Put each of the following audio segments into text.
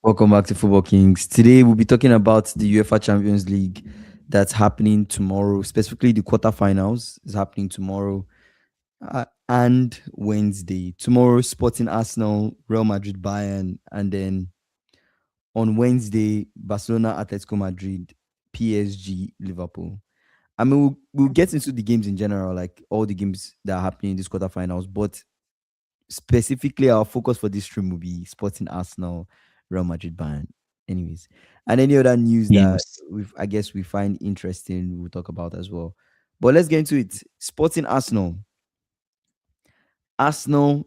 Welcome back to Football Kings. Today we'll be talking about the UEFA Champions League that's happening tomorrow. Specifically, the quarterfinals is happening tomorrow and Wednesday. Tomorrow, Sporting Arsenal, Real Madrid, Bayern, and then on Wednesday, Barcelona, Atletico Madrid, PSG, Liverpool. I mean, we'll get into the games in general, like all the games that are happening in these quarterfinals, but specifically our focus for this stream will be Sporting Arsenal, Real Madrid, Bayern. Anyways, and any other news that Games. I guess we find interesting, we'll talk about as well. But let's get into it. Sporting Arsenal. Arsenal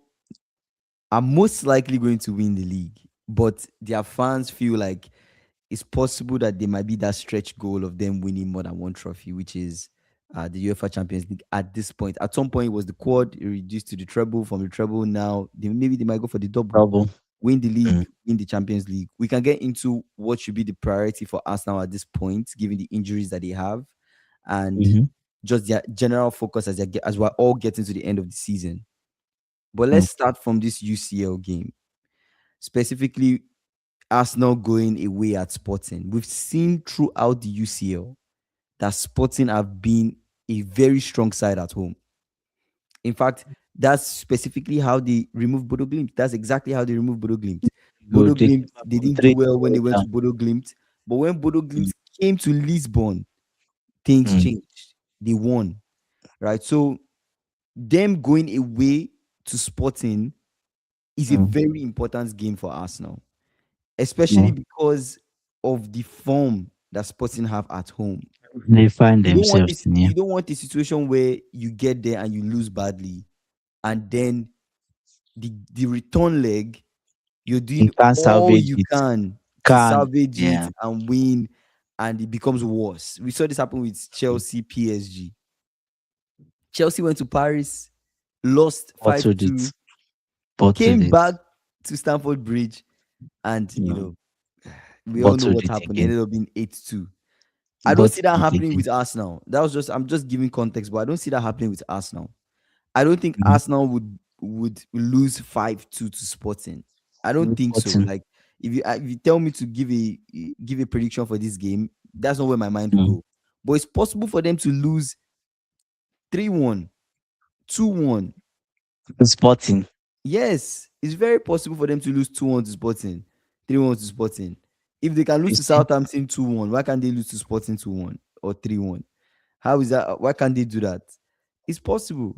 are most likely going to win the league, but their fans feel like it's possible that there might be that stretch goal of them winning more than one trophy, which is the UEFA Champions League at this point. At some point, it was the quad, it reduced to the treble. From the treble, now maybe they might go for the double, Trouble. win the Mm. league, win the Champions League. We can get into what should be the priority for Arsenal at this point, given the injuries that they have and Mm-hmm. just their general focus as we're all getting to the end of the season. But Mm. let's start from this UCL game, specifically Arsenal going away at Sporting. We've seen throughout the UCL that Sporting have been a very strong side at home. In fact, that's specifically how they removed Bodo Glimt. That's exactly how they removed Bodo Glimt. Bodo Good. They Glimt, came back they from didn't do three well when they zero went to down. Bodo Glimt. But when Bodo Mm. Glimt came to Lisbon, things Mm. changed. They won, right? So them going away to Sporting is a Mm. very important game for Arsenal, especially Mm. because of the form that Sporting have at home. They find You don't want themselves this. in here. You don't want a situation where you get there and you lose badly, and then the return leg, you're You doing can't all salvage you it. can to Can. salvage it Yeah. and win, and it becomes worse. We saw this happen with Mm. Chelsea, PSG. Chelsea went to Paris, lost Bottled 5-2, it. Bottled came it. back to Stamford Bridge, and Mm. we all know Bottled what it happened. It again. ended up being 8-2. I don't see Bottled that it happening again. with Arsenal. I'm just giving context, but I don't see that happening with Arsenal. I don't think Mm. Arsenal would lose 5-2 to Sporting. I don't think so. Bottled. Like if you tell me to give a prediction for this game, that's not where my mind will Mm. go. But it's possible for them to lose 3-1, 2-1. Sporting. Yes, it's very possible for them to lose 2-1 to Sporting, 3-1 to Sporting. If they can lose You to see? Southampton 2-1, why can't they lose to Sporting 2-1 or 3-1? How is that? Why can't they do that? It's possible.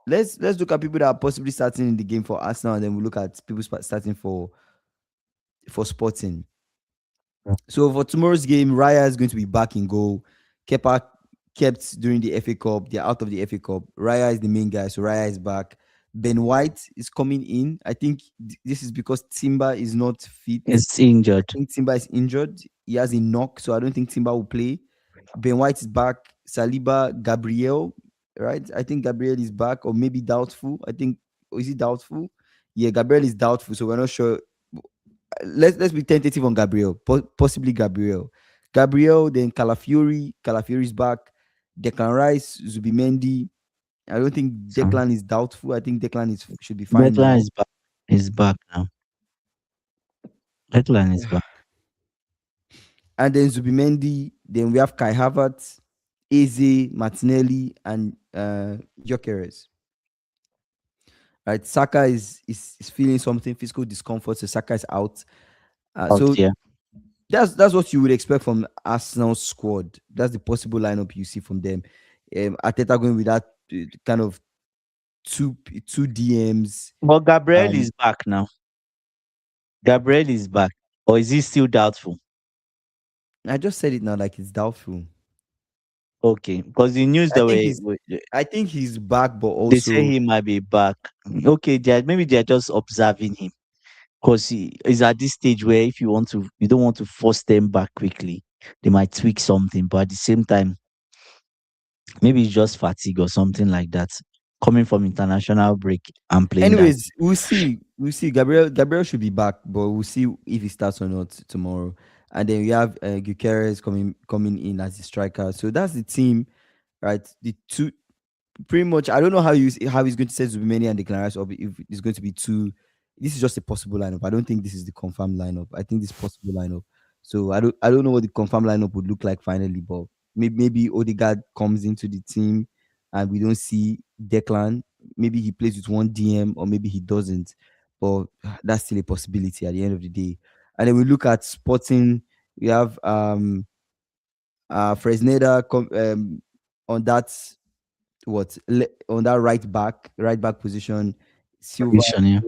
Let's look at people that are possibly starting in the game for Arsenal, and then we look at people starting for Sporting. So for tomorrow's game, Raya is going to be back in goal. Kepa kept during the FA Cup. They're out of the FA Cup. Raya is the main guy, so Raya is back. Ben White is coming in. I think this is because Timber is not fit. It's I injured. think Timber is injured. He has a knock, so I don't think Timber will play. Ben White is back. Saliba, Gabriel, right? I think Gabriel is back, or maybe doubtful. I think, or is he doubtful? Yeah, Gabriel is doubtful, so we're not sure. Let's be tentative on Gabriel, possibly Gabriel. Gabriel, then Calafiori. Calafiori is back. Declan Rice, Zubimendi. I don't think So Declan is doubtful. I think Declan should be fine Declan now. is back. Is back now. Declan is back. And then Zubimendi. Then we have Kai Havertz, Eze, Martinelli, and Gyökeres. Right, Saka is feeling something physical discomfort, so Saka is out. Out So here. that's what you would expect from Arsenal squad. That's the possible lineup you see from them. Ateta going with that kind of two DMs, But Gabriel and is back now. Gabriel is back. Or is he still doubtful? I just said it now like it's doubtful. Okay, because the news I that think way he's I think he's back, but they say also he might be back. Okay, maybe they're just observing him because he is at this stage where if you don't want to force them back quickly, they might tweak something. But at the same time, maybe it's just fatigue or something like that. Coming from international break and playing that. anyways, we'll see. We'll see. Gabriel should be back, but we'll see if he starts or not tomorrow. And then we have Gyökeres coming in as the striker. So that's the team, right? The two pretty much. I don't know how he's going to set Zubimeni and Declan Rice, or if it's going to be two. This is just a possible lineup. I don't think this is the confirmed lineup. I think this possible lineup. So I don't know what the confirmed lineup would look like finally, but maybe Odegaard comes into the team and we don't see Declan. Maybe he plays with one DM or maybe he doesn't. But that's still a possibility at the end of the day. And then we look at Sporting. We have Fresneda on that on that right back position, Silva, Position, yeah.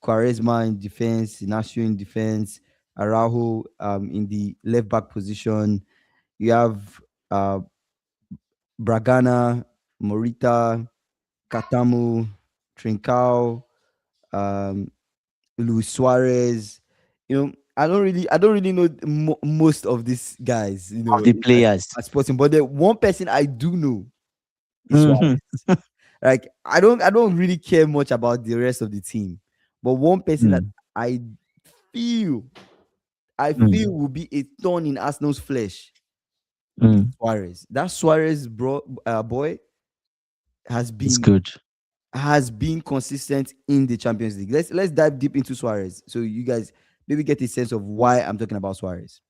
Quaresma in defense, Inacio in defense, Araujo in the left back position. You have uh, Bragana, Morita, Katamu, Trincao, um, Luis Suarez. I don't really know most of these guys. Of the players. At Sporting, but the one person I do know is Mhm. Suarez. Like I don't really care much about the rest of the team, but one person that Mm, I feel I feel mm, will be a thorn in Arsenal's flesh is mm. Suarez. That Suarez boy has It's been good. has been consistent in the Champions League. Let's dive deep into Suarez so you guys maybe get a sense of why I'm talking about Suarez.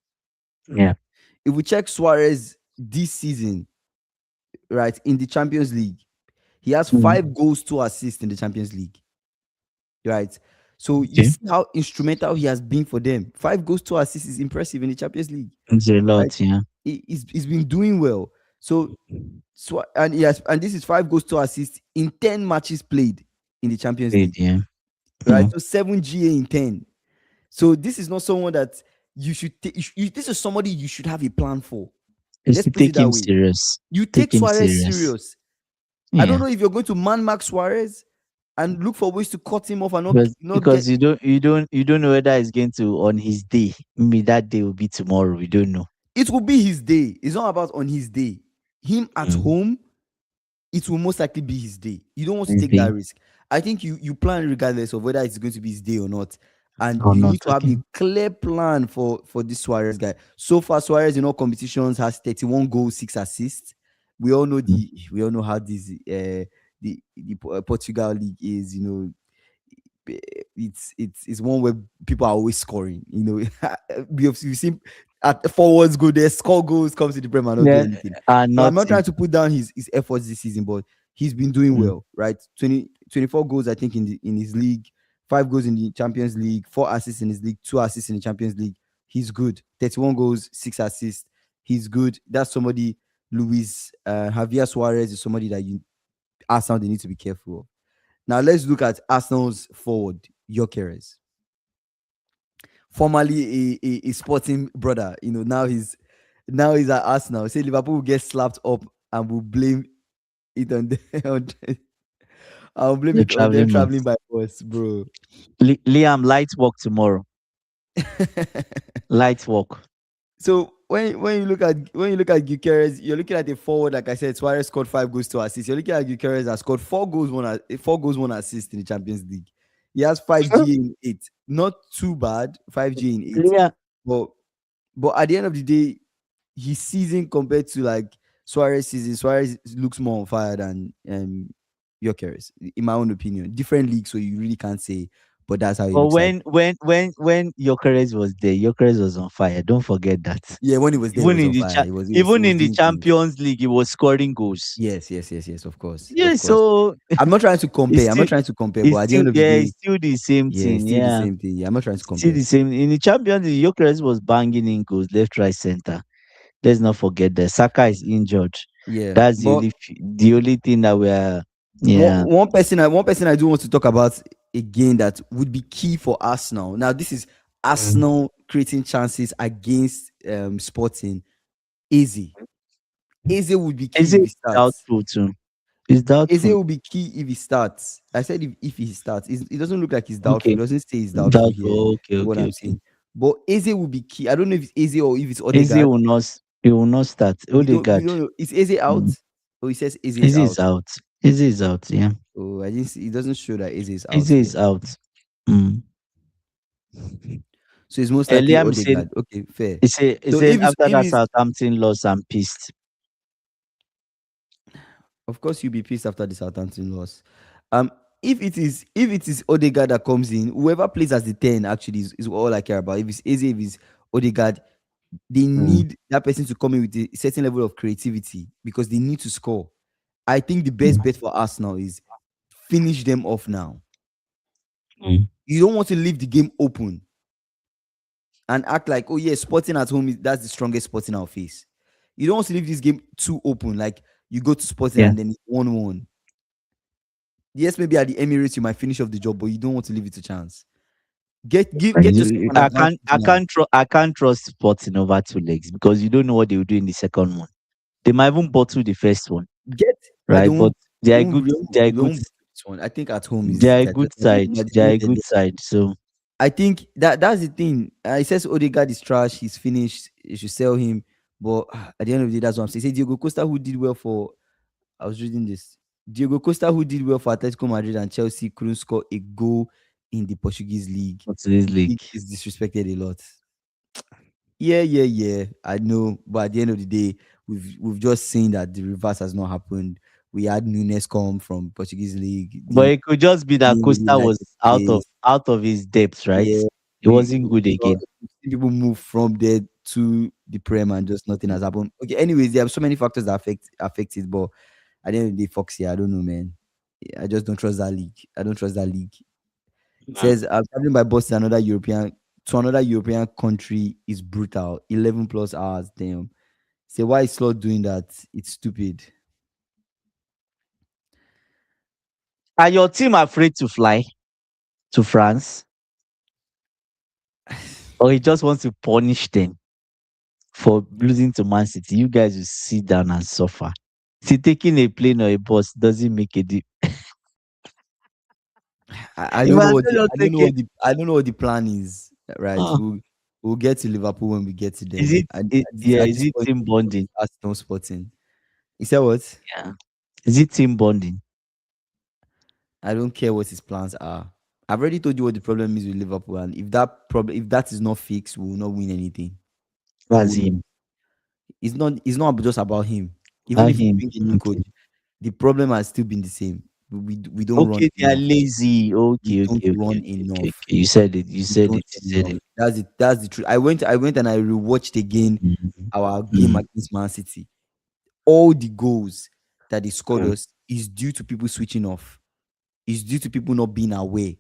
Yeah. If we check Suarez this season, right, in the Champions League, he has Mm. 5 goals, 2 assists in the Champions League. Right. So you Okay. see how instrumental he has been for them. 5 goals, 2 assists is impressive in the Champions League. It's a Right. lot, yeah. He's been doing well. So and this is 5 goals, 2 assists in 10 matches played in the Champions Played, League. yeah. Right. Mm. So 7 GA in 10. So this is not someone that you should take. This is somebody you should have a plan for. It's Let's to put it take that him way. serious. You take Take him Suarez serious. serious. I don't Yeah. know if you're going to man mark Suarez and look for ways to cut him off and not get. Because you don't know whether it's going to on his day. Maybe that day will be tomorrow. We don't know. It will be his day. It's not about on his day. Him at Mm. home, it will most likely be his day. You don't want to His take that day risk. I think you plan regardless of whether it's going to be his day or not. And or you not. need to have Okay. a clear plan for this Suarez guy. So far, Suarez in all competitions has 31 goals, 6 assists. Mm. We all know how this Portugal league is. It's one where people are always scoring. You've seen at forwards go there, score goals, comes to the Prem and not do Yeah. anything. Now I'm not Nothing. trying to put down his efforts this season, but he's been doing Mm. well, right? 24 goals, I think, in his league, 5 goals in the Champions League, 4 assists in his league, 2 assists in the Champions League. He's good. 31 goals, 6 assists. He's good. That's somebody. Luis Javier Suarez is somebody that Arsenal they need to be careful of. Now let's look at Arsenal's forward, Gyökeres, formerly a Sporting brother. Now he's at Arsenal. Say Liverpool will get slapped up and will blame it on them. I'll blame You're it on them traveling traveling months. by bus, bro. Liam, light work tomorrow. Light work. So when you look at Gyökeres, you're looking at a forward. Like I said, Suarez scored 5 goals, 2 assists. You're looking at Gyökeres that scored 4 goals, 1 assist in the Champions League. He has 5 GA in 8. Not too bad, 5 GA in 8. Liam, But but at the end of the day, his season compared to like Suarez season, Suarez looks more on fire than Gyökeres, in my own opinion. Different leagues, so you really can't say, but that's how he but looks like. when Gyökeres was there, Gyökeres was on fire. Don't forget that. Yeah, when he was there, he Even was in on the fire. He even was in the doing things. Champions League, he was scoring goals. Yes, yes, yes, yes. Of course, Yeah, of course. so I'm not trying to it's compare. I'm not still trying to compare, but it's at the still end of the yeah, day, it's still the same yeah, it's thing. still the Yeah, same thing. Yeah, I'm not trying to still compare. the same. In the Champions League, Gyökeres was banging in goals left, right, center. Let's not forget that Saka is injured. Yeah, That's the but only thing that we're one yeah. one person I do want to talk about again that would be key for Arsenal. Now, this is Mm. Arsenal creating chances against Sporting. Easy. Eze would be key Eze if he is starts. doubtful too. It's Eze doubtful. will be key if he starts. I said if he starts. It doesn't look like he's doubtful. Okay, It doesn't say he's doubtful here, doubtful. Okay, what okay, I'm okay. saying. But Eze will be key. I don't know if it's Eze or if it's Eze Odegaard. will not. He will not start. We Odegaard. don't know. Is Eze out? Mm. Oh, he says Eze is Eze out. is out. Eze is out. Yeah, Oh, I didn't see. It doesn't show that Eze is out Eze here. is out. Mm. So it's most likely Liam said Odegaard. Okay, fair. he So said if it's after if that it's Southampton loss, I'm pissed. of course you'll be pissed after the Southampton loss. Um, if it is Odegaard that comes in, whoever plays as the 10 actually is all I care about. If it's Eze, if it's Odegaard, they Mm, need that person to come in with a certain level of creativity because they need to score. I think the best mm, bet for Arsenal is finish them off now. mm. You don't want to leave the game open and act like, oh yeah, Sporting at home that's the strongest Sporting I'll face. You don't want to leave this game too open. Like you go to Sporting Yeah. and then it's 1-1. Yes, maybe at the Emirates you might finish off the job, but you don't want to leave it to chance. Get yourself an advantage now. I can't trust Sporting over 2 legs because you don't know what they will do in the second one. They might even bottle the first one, Get but right? But they are they good, won't this one. I think at home is they are a that good side. They are a good side. So I think that's the thing. He says Odegaard is trash. He's finished. You should sell him. But at the end of the day, that's what I'm saying. Say Diego Costa, who did well for. I was reading this. Diego Costa, who did well for Atletico Madrid and Chelsea, couldn't score a goal in the Portuguese league. what's this The league? league is disrespected a lot. Yeah, yeah, yeah. I know, but at the end of the day, we've just seen that the reverse has not happened. We had Nunes come from Portuguese league. But it could just be that Didn't really Costa like was the place. out of his depth, right? Yeah, It wasn't good again. we've seen people move from there to the Prem and just nothing has happened. Okay, anyways, there are so many factors that affect it, but at the end of the day, Foxy, I don't know, man. Yeah, I just don't trust that league. I don't trust that league. It Mm. says I'm traveling by bus to another European country is brutal. 11 plus hours, damn. Say why is Slot doing that? It's stupid. Are your team afraid to fly to France, or he just wants to punish them for losing to Man City? You guys will sit down and suffer. See, taking a plane or a bus doesn't make a difference. I If don't know I what tell you I don't know what the plan is. Right, uh, we'll get to Liverpool when we get to is them. it, it yeah, At is this it point, team bonding? Arsenal Sporting. You said what? Yeah. Is it team bonding? I don't care what his plans are. I've already told you what the problem is with Liverpool, and if that is not fixed, we will not win anything. We That's will not. him. It's not just about him. Even About if you him. bring a new coach, Okay. the problem has still been the same. We don't run Okay, they are enough. lazy. We Okay, don't okay, okay, run okay, okay, enough. okay. You said it. You We said don't it. You run said enough. it. That's the truth. I went and I rewatched again Mhm. our game Mm, against Man City. All the goals that they scored mm, us is due to people switching off. It's due to people not being aware.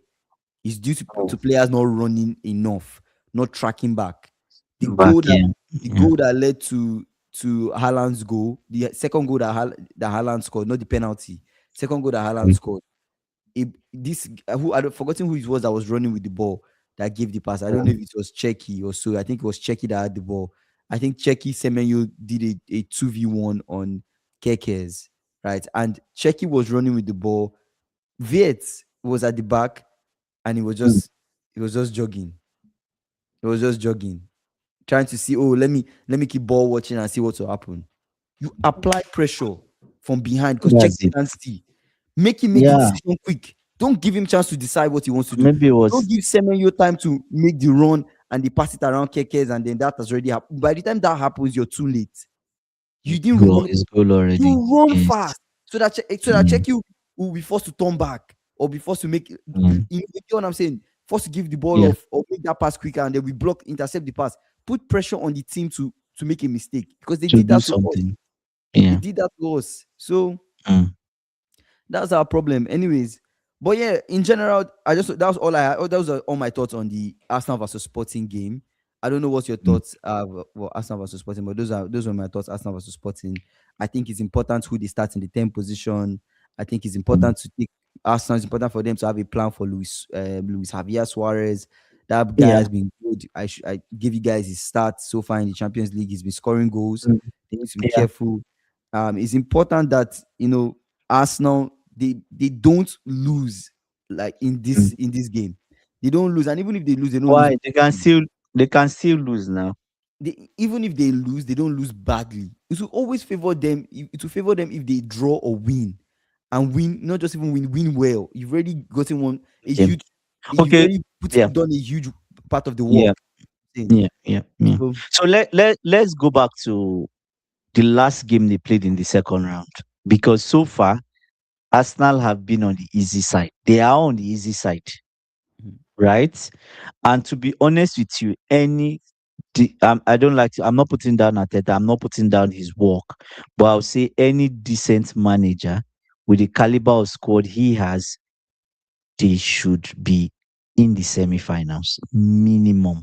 It's due mm. to players not running enough, not tracking back. The Back, goal that yeah. the Yeah. goal that led to Haaland's goal, the second goal that Haaland scored, not the penalty. Second goal that Haaland Mm, scored. This who I don't forgotten who it was that was running with the ball that gave the pass. I don't know mm. if it was Checky or so. I think it was Checky that had the ball. I think Checky Semenyo did a 2v1 on Kekes, right? And Checky was running with the ball. Viet was at the back and Mm. he was just jogging. He was just jogging, trying to see, oh, let me keep ball watching and see what will happen. You apply pressure from behind because check That's it. and see. Make him make the Yeah. decision quick. Don't give him chance to decide what he wants to do. Maybe it Don't was give Semenyo time to make the run and they pass it around Kekes and then that has already happened. By the time that happens, you're too late. You didn't goal. run. It's goal already. You run Yes. fast so that Mm, check you will be forced to turn back or be forced to make mm. you know what I'm saying? Forced to give the ball Yeah. off or make that pass quicker and then we block, intercept the pass. Put pressure on the team to make a mistake because they To did do that to us. something. They Yeah. did that to us. So Mm, that's our problem. Anyways, but yeah, in general, that was all I had. Oh, those are all my thoughts on the Arsenal versus Sporting game. I don't know what your mm, thoughts are for Arsenal versus Sporting, but those are my thoughts. Arsenal versus Sporting. I think it's important who they start in the 10th position. I think it's mm. important to take Arsenal. It's important for them to have a plan for Luis Javier Suarez. That guy Yeah. has been good. I give you guys his stats so far in the Champions League. He's been scoring goals. Mm. They need to be Yeah. careful. It's important that Arsenal they don't lose like Mm. in this game. They don't lose, and even if they lose, they don't lose. Why? They can still lose now. Even if they lose, they don't lose badly. It will always favor them. It will favor them if they draw or win, and win not just even win well. You've already gotten one a Yeah. huge. You've Okay. already Yeah. done a huge part of the Yeah. work. Thing. Yeah. Yeah. Yeah. So So let's go back to the last game they played in the second round because so far Arsenal have been on the easy side. They are on the easy side, Mhm. right? And to be honest with you, I don't like to, I'm not putting down Ateta, I'm not putting down his work, but I'll say any decent manager with the caliber of squad he has, they should be in the semi-finals minimum.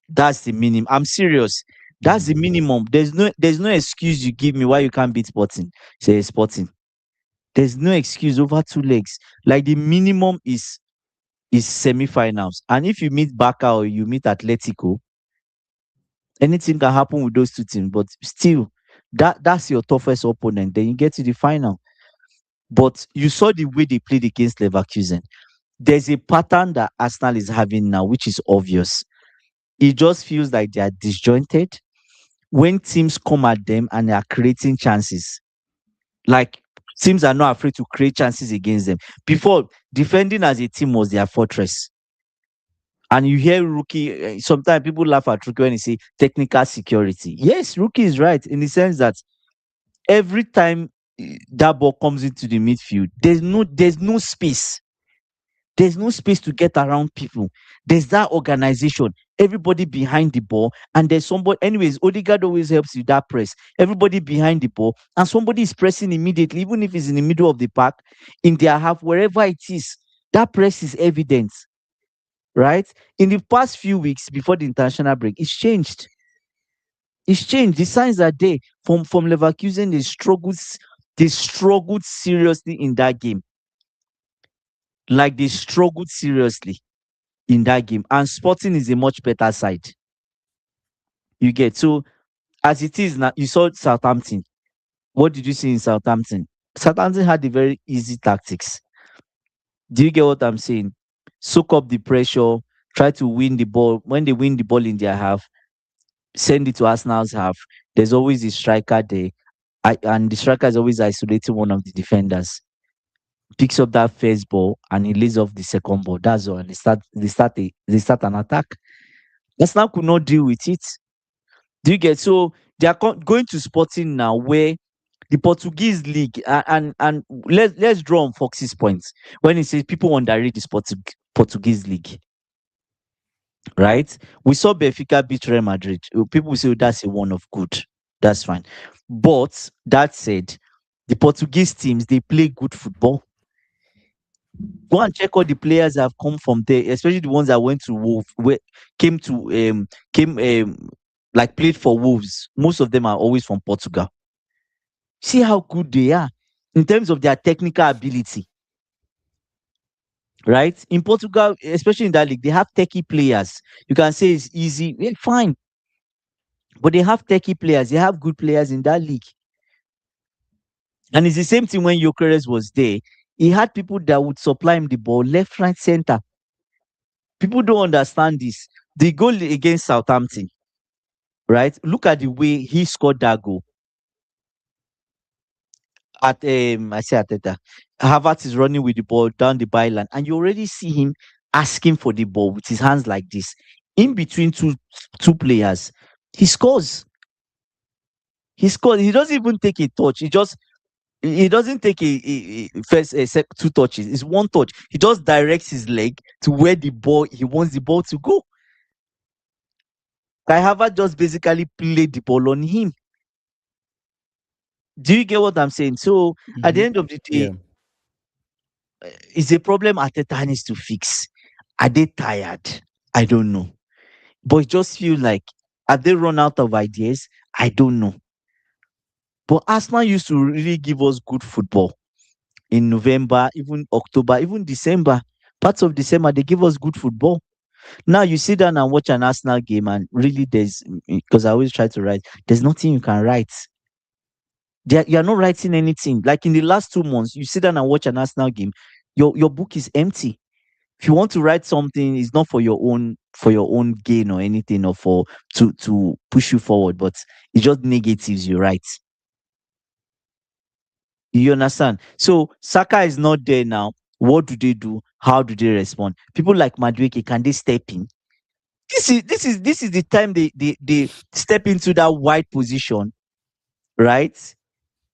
That's the minimum. I'm serious. That's the minimum. There's no excuse you give me why you can't beat Sporting. Say Sporting. There's no excuse over two legs. Like the minimum is semi-finals. And if you meet Barca or you meet Atletico, anything can happen with those two teams. But still, that's your toughest opponent. Then you get to the final. But you saw the way they played against Leverkusen. There's a pattern that Arsenal is having now, which is obvious. It just feels like they are disjointed when teams come at them and they are creating chances. Like teams are not afraid to create chances against them. Before, defending as a team was their fortress. And you hear rookie, sometimes people laugh at rookie when they say technical security. Yes, rookie is right in the sense that every time that ball comes into the midfield, there's no space. There's no space to get around people. There's that organization, everybody behind the ball, and there's somebody. Anyways, Odegaard always helps you that press. Everybody behind the ball, and somebody is pressing immediately, even if it's in the middle of the park, in their half, wherever it is. That press is evident, right? In the past few weeks before the international break, it's changed. It's changed. The signs are there. From Leverkusen, they struggled seriously in that game. Like they struggled seriously in that game. And Sporting is a much better side. You get so as it is now, you saw Southampton. What did you see in Southampton? Southampton had the very easy tactics. Do you get what I'm saying? Soak up the pressure, try to win the ball. When they win the ball in their half, send it to Arsenal's half. There's always a striker there. And the striker is always isolating one of the defenders. Picks up that first ball and he lays off the second ball. That's all. And they start an attack. Arsenal could not deal with it. Do you get so they are going to Sporting now, where the Portuguese league and let's draw on Fox's points when he says people underrate the Portuguese league, right? We saw Benfica beat Real Madrid. People say, "Oh, that's a one of good." That's fine, but that said, the Portuguese teams they play good football. Go and check all the players that have come from there, especially the ones that went to Wolves, came to came like played for Wolves. Most of them are always from Portugal. See how good they are in terms of their technical ability, right? In Portugal, especially in that league, they have techie players. You can say it's easy, yeah, fine, but they have techie players. They have good players in that league, and it's the same thing when Jokeres was there. He had people that would supply him the ball left, right, center. People don't understand this. The goal against Southampton, right? Look at the way he scored that goal. I say Ateta. Havertz is running with the ball down the byline, and you already see him asking for the ball with his hands like this, in between two players. He scores. He scores. He doesn't even take a touch. He doesn't take two touches. It's one touch. He just directs his leg to where the ball he wants the ball to go. Kai Havertz just basically played the ball on him. Do you get what I'm saying? So at the Mhm. end of the day, Yeah. it's a problem Arteta needs to fix. Are they tired? I don't know. But it just feel like, have they run out of ideas? I don't know. But Arsenal used to really give us good football in November, even October, even December. Parts of December, they give us good football. Now you sit down and watch an Arsenal game, and really because I always try to write, there's nothing you can write. You're not writing anything. Like in the last 2 months, you sit down and watch an Arsenal game, your book is empty. If you want to write something, it's not for your own gain or anything, or for to push you forward, but it's just negatives you write. You understand? So Saka is not there now. What do they do? How do they respond? People like Madueke, can they step in? This is the time they step into that wide position, right?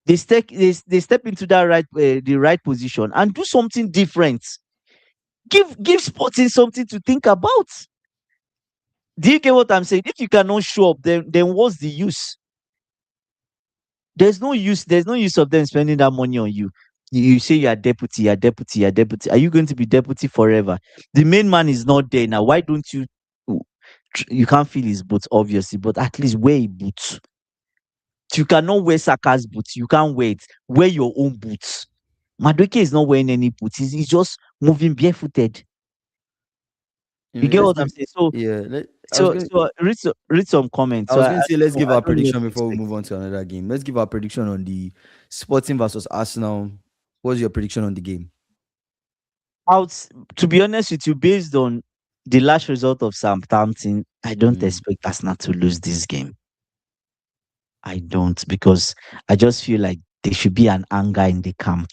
they step into that the right position and do something different. Give Sporting something to think about. Do you get what I'm saying? If you cannot show up, then what's the use? There's no use. There's no use of them spending that money on you. You say you are deputy, you are deputy, you are deputy. Are you going to be deputy forever? The main man is not there now. Why don't you? You can't feel his boots, obviously, but at least wear a boot. You cannot wear Saka's boots. You can't wear it. Wear your own boots. Madueke is not wearing any boots. He's just moving barefooted. You get Let's what I'm give. saying? So Yeah, I was so going. so read some comments. I So was I, going I to say don't let's know. give I our don't know prediction what to before we expect. move on to another game. Let's give our prediction on the Sporting versus Arsenal. What's your prediction on the game? Out to be honest with you, based on the last result of Southampton, I don't Mm, expect Arsenal to lose this game. I don't, because I just feel like there should be an anger in the camp.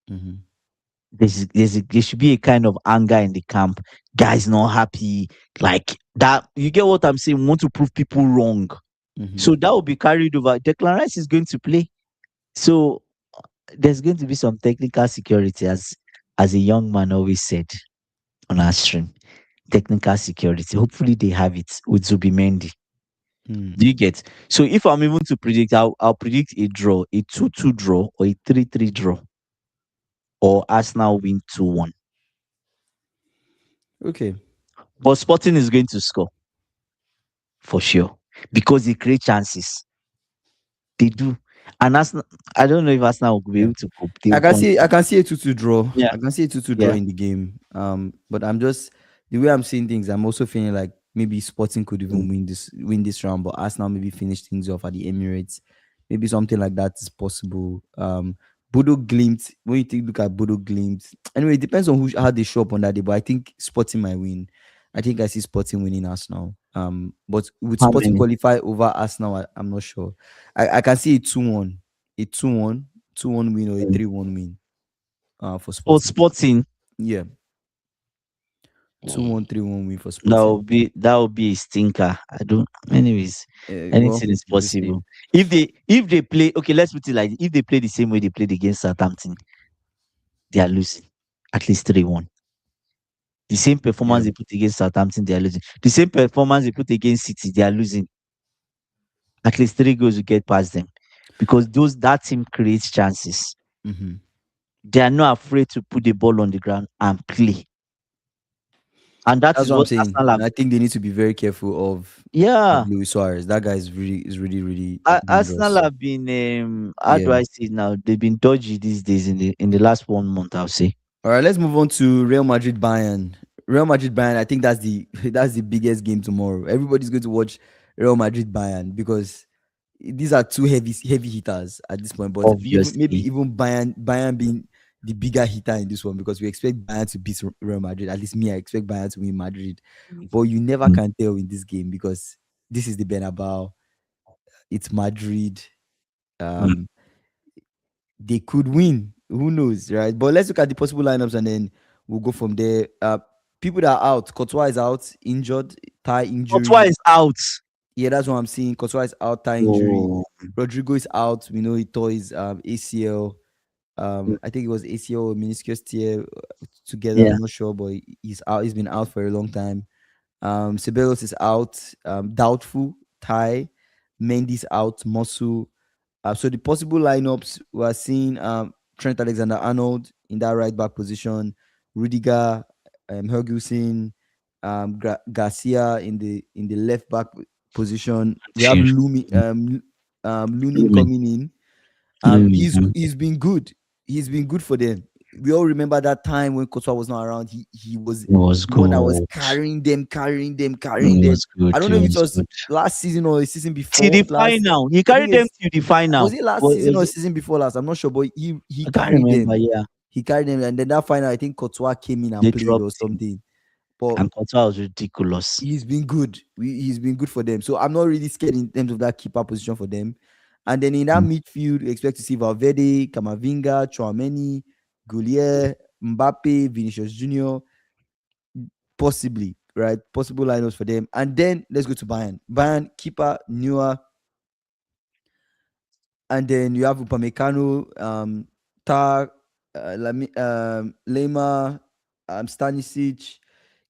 mm-hmm, There should be a kind of anger in the camp. Guys not happy, like that. You get what I'm saying? We want to prove people wrong. mm-hmm. So that will be carried over. Declan Rice is going to play. So there's going to be some technical security, as a young man always said on our stream. Technical security. Hopefully they have it with Zubimendi. Mm. Do you get? So if I'm even to predict, I'll predict a draw, a 2-2 draw, or a 3-3 draw, or Arsenal win 2-1. Okay. But Sporting is going to score for sure because they create chances. They do. And Arsenal, I don't know if Arsenal will be Yeah. able to cope. They will con- I can see a 2-2 draw. Yeah, I can see a 2-2 draw yeah. in the game. But I'm just the way I'm seeing things, I'm also feeling like maybe Sporting could even Mm. win this round, but Arsenal maybe finish things off at the Emirates. Maybe something like that is possible. Bodo Glimt, when you look at Bodo Glimt, anyway, it depends on how they show up on that day, but I think Sporting might win. I think I see Sporting winning Arsenal. But would How Sporting many? qualify over Arsenal? I'm not sure. I can see a 2-1, a 2-1, 2-1 win or a Mm. 3-1 win for For Sporting. Sporting, Yeah, mm, 2-1, 3-1 win for Sporting. that will be a stinker. I don't. Anyways, Well, anything is we'll see. possible. If they play, okay, let's put it like this, if they play the same way they played against Southampton, they are losing at least 3-1. The same Yeah. performance they put against Southampton, they are losing. The same performance they put against City, they are losing. At least 3 goals will get past them because that team creates chances. Hmm. They are not afraid to put the ball on the ground and play, and that That's is what I'm what saying. Arsenal have. And I think they need to be very careful of Yeah, Luis Suarez. That guy is really really Arsenal dangerous. have been how Yeah. do I say it now? They've been dodgy these days in the last 1 month, I'll say. All right, let's move on to Real Madrid Bayern. Real Madrid Bayern. I think that's the that's the biggest game tomorrow. Everybody's going to watch Real Madrid Bayern because these are two heavy hitters at this point. But even maybe Obviously. even Bayern being the bigger hitter in this one because we expect Bayern to beat Real Madrid. At least me, I expect Bayern to win Madrid. But you never Mm. can tell in this game because this is the Bernabeu. It's Madrid. Mm. Um, they could win. Who knows, right? But let's look at the possible lineups and then we'll go from there. People that are out. Courtois is out, injured, thigh Courtois injury. is out. Yeah, that's what I'm seeing. Courtois is out, thigh injury. Oh, Rodrigo is out. We know he tore his ACL. mm, I think it was ACL or meniscus tear together. yeah. I'm not sure, but he's out. He's been out for a long time. Ceballos is out. Doubtful. Thigh. Mendy's out. Muscle. So the possible lineups we are seeing Trent Alexander-Arnold in that right back position, Rudiger, Herguson, Garcia in the left back position. We have Shoot. Lunin Lumen. coming in. Lumen. He's been good. He's been good for them. We all remember that time when Courtois was not around. He was It was the one that was good. carrying It them. was good. I don't It know if it was was good. last season or the season Till before the last. final. He I think carried them it's to the final. was it last But season or season before last? I'm not sure, but he I can't carried remember. them. Yeah. He carried them, and then that final, I think Courtois came in and They played or dropped him. something. But And Courtois was ridiculous. he's been good. He's been good for them. So I'm not really scared in terms of that keeper position for them. And then in that Mm. midfield, we expect to see Valverde, Camavinga, Chouameni, Goulier, Mbappe, Vinicius Junior, possibly, right? Possible lineups for them. And then let's go to Bayern. Bayern keeper Neuer, and then you have Upamecano, Tar, Lema, Stanisic,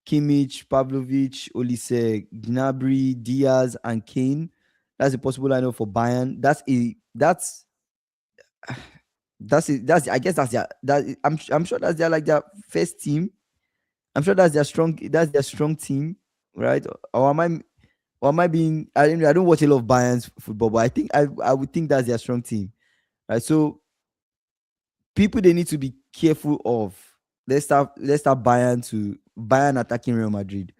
Kimmich, Pavlovic, Olise, Gnabry, Diaz, and Kane. That's a possible lineup for Bayern. That's I guess that's their I'm sure that's their like their first team. I'm sure that's their strong team, right? Or am I being I don't watch a lot of Bayern's football, but I would think that's their strong team. Right. So people they need to be careful of. Let's start Bayern attacking Real Madrid.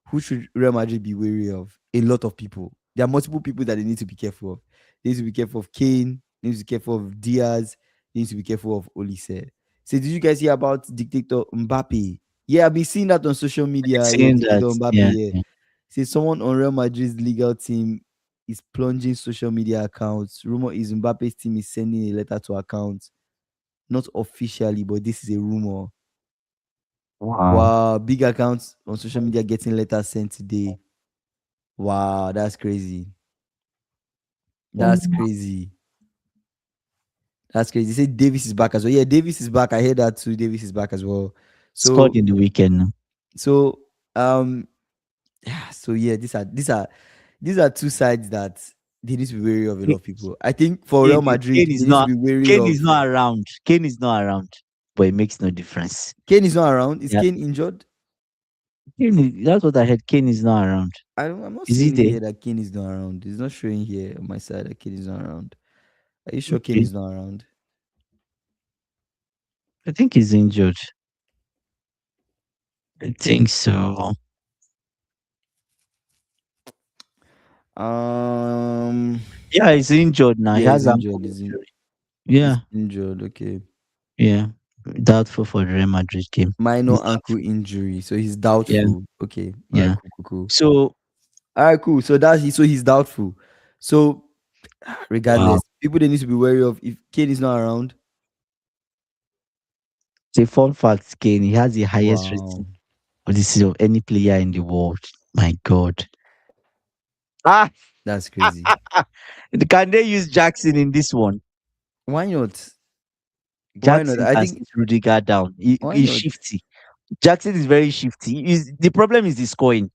Who should Real Madrid be wary of? A lot of people. There are multiple people that they need to be careful of. They need to be careful of Kane. They need to be careful of Diaz. They need to be careful of Olise. So did you guys hear about dictator Mbappe? Yeah, I've been seeing that on social media. Yeah, Saying dictator that, Mbappe. yeah, Yeah. yeah. Say someone on Real Madrid's legal team is plunging social media accounts. Rumor is Mbappe's team is sending a letter to accounts. Not officially, but this is a rumor. Wow. Wow, big accounts on social media getting letters sent today. Wow, that's crazy. That's crazy. That's crazy. They say Davis is back as well. Yeah, Davis is back. I heard that too. Davis is back as well. Scored So in the weekend. so um yeah, so yeah, these are two sides that they need to be wary of a lot of people. I think for Real Madrid, Kane they is need to not be wary Kane is of not around. Kane is not around, but it makes no difference. Kane is not around. Is Yeah, Kane injured? That's what I heard. Kane is not around. I'm not Is he seeing there? here that Kane is not around. It's not showing here on my side that Kane is not around. Are you sure Kane Okay. is not around? I think he's injured. I think so. Um, Yeah, he's injured now. He yeah, he's has ankle injured. injury. He's Yeah, injured. Okay, yeah. Doubtful for the Real Madrid game. minor He's ankle doubtful. injury, so he's Yeah, doubtful. Okay, all right, yeah. cool, cool, cool. So All right, cool. So he's doubtful. So wow. regardless, people they need to be wary of if Kane is not around. It's a fun fact, Kane. He has the highest Wow, rating of this of any player in the world. My God. Ah, that's crazy. can they use Jackson in this one? Why not? Why not? Jackson I can think sit Rudiger down. why He's not? shifty. Jackson is very shifty. The problem is the scoring,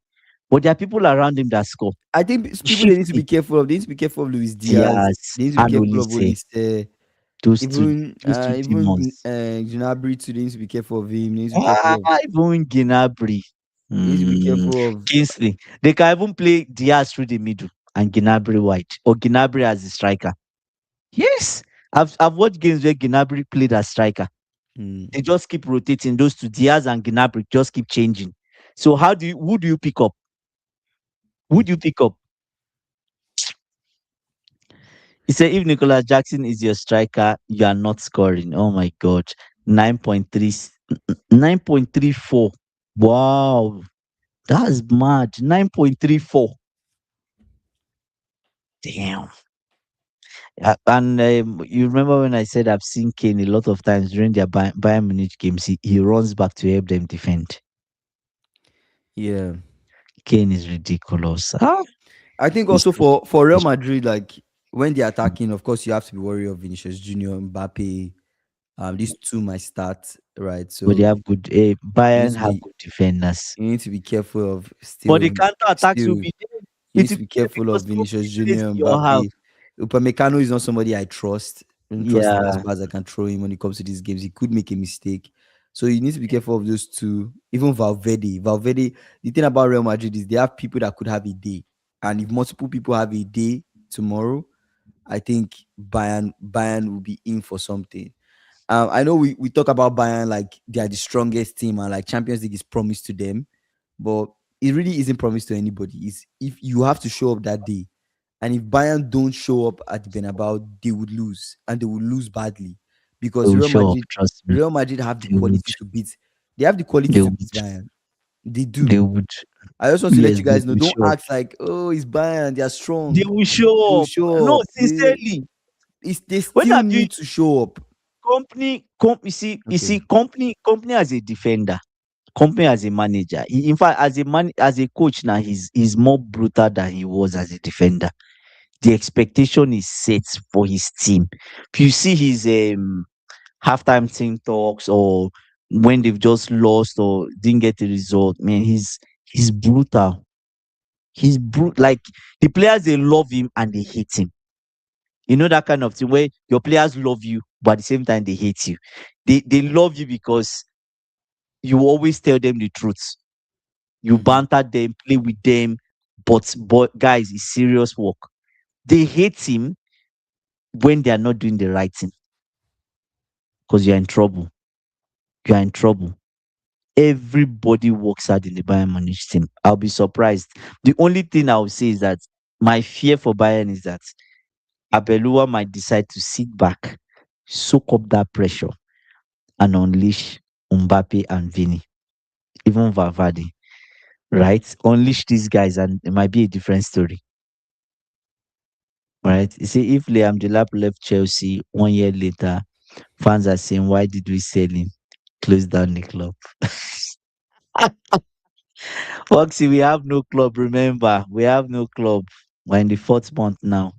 but there are people around him that score. I think people they need to be Shifty. careful of. They need to be careful of Luis Diaz. Diaz They need to be and careful of Olise. Olise. Those two, Even those two demons. Gnabry too. They need to be careful of him. They need to be careful of. Even Gnabry. They need to be careful of. Kingsley. They can even play Diaz through the middle and Gnabry wide or Gnabry as the striker. Yes. I've watched games where Gnabry played as striker. Hmm. They just keep rotating those two. Diaz and Gnabry just keep changing. So who do you pick up? Who do you pick up? He said if Nicolas Jackson is your striker, you are not scoring. Oh my god. 9.3 9.34. Wow. That's mad. 9.34. Damn. And you remember when I said I've seen Kane a lot of times during their Bayern Munich games, he runs back to help them defend. Yeah, Kane is ridiculous. Ah, I think he's also too for Real he's Madrid, like when they're too- attacking, of course you have to be worried of Vinicius Junior, Mbappe. These two might start right, but they so have good you need Bayern to have be good defenders. you need to be careful of But the still counter attacks will still be there. You It need will to be be there careful of because so Vinicius many players Junior, in your house. Mbappe. Upamecano is not somebody I trust. I don't trust him as Yeah. far as I can throw him when it comes to these games. He could make a mistake. So you need to be careful of those two. Even Valverde. The thing about Real Madrid is they have people that could have a day. And if multiple people have a day tomorrow, I think Bayern will be in for something. I know we talk about Bayern like they are the strongest team and like Champions League is promised to them, but it really isn't promised to anybody. It's if you have to show up that day, and if Bayern don't show up at the Bernabeu, they would lose and they will lose badly They because will Real show up, Madrid, trust me. Real Madrid have the They would. quality to beat. They have the quality They to would. beat Bayern. They They do. would. I just want to let Yes, you they guys know. will Don't show up. act like it's Bayern. They are They strong. will They will show up. show No, up. sincerely. They When still have you need to show up. you Okay. see, company as a defender, company as a manager. In fact, as a coach now, he's more brutal than he was as a defender. the expectation is set for his team. If you see his halftime team talks, or when they've just lost or didn't get the result, man, he's brutal. He's like the players, they love him and they hate him. You know that kind of thing where your players love you, but at the same time they hate you. They love you because you always tell them the truth. You Mm-hmm. banter them, play with them, but guys, it's serious work. They hate him when they are not doing the right thing, because you're in trouble. You are in trouble. Everybody works hard in the Bayern Munich team. I'll be surprised. The only thing I will say is that my fear for Bayern is that Abelua might decide to sit back, soak up that pressure, and unleash Mbappe and Vini, even Valverde, right? Unleash these guys, and it might be a different story, right? You see, if Liam Delap left Chelsea 1 year later, fans are saying, "Why did we sell him? Close down the club." Foxy, we have no club. Remember, we have no club. We're in the fourth month now.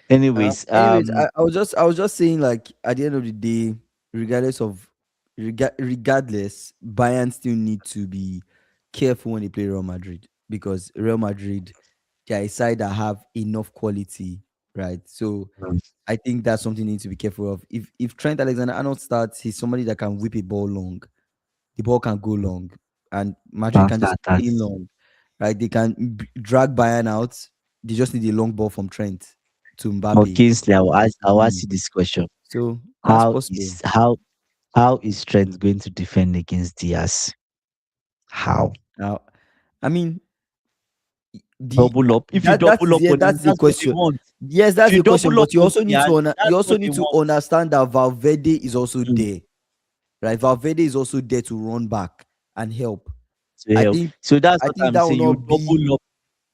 Anyways, I was just saying, like, at the end of the day, regardless of regardless, Bayern still need to be careful when they play Real Madrid, because Real Madrid, they are a side that have enough quality, right? So Mm, I think that's something you need to be careful of. If Trent Alexander-Arnold starts, he's somebody that can whip a ball long. The ball can go long, and Madrid can counter just play attacks. long, right? They can drag Bayern out. They just need a long ball from Trent to But Mbappe. Kingsley, I'll ask Mhm. you this question: So that's How possible. is how how is Trent going to defend against Diaz? How? Now, I mean, the Double up. If you that double is, up yeah, on him, that's the that's what they question. want. Yes, If that's you the question. double up But you on also need Diaz, to you that's also what they need to want. understand that Valverde is also Mm, there, right? Valverde is also there to run back and help. to I help. think So that's I what think I'm saying. You double up.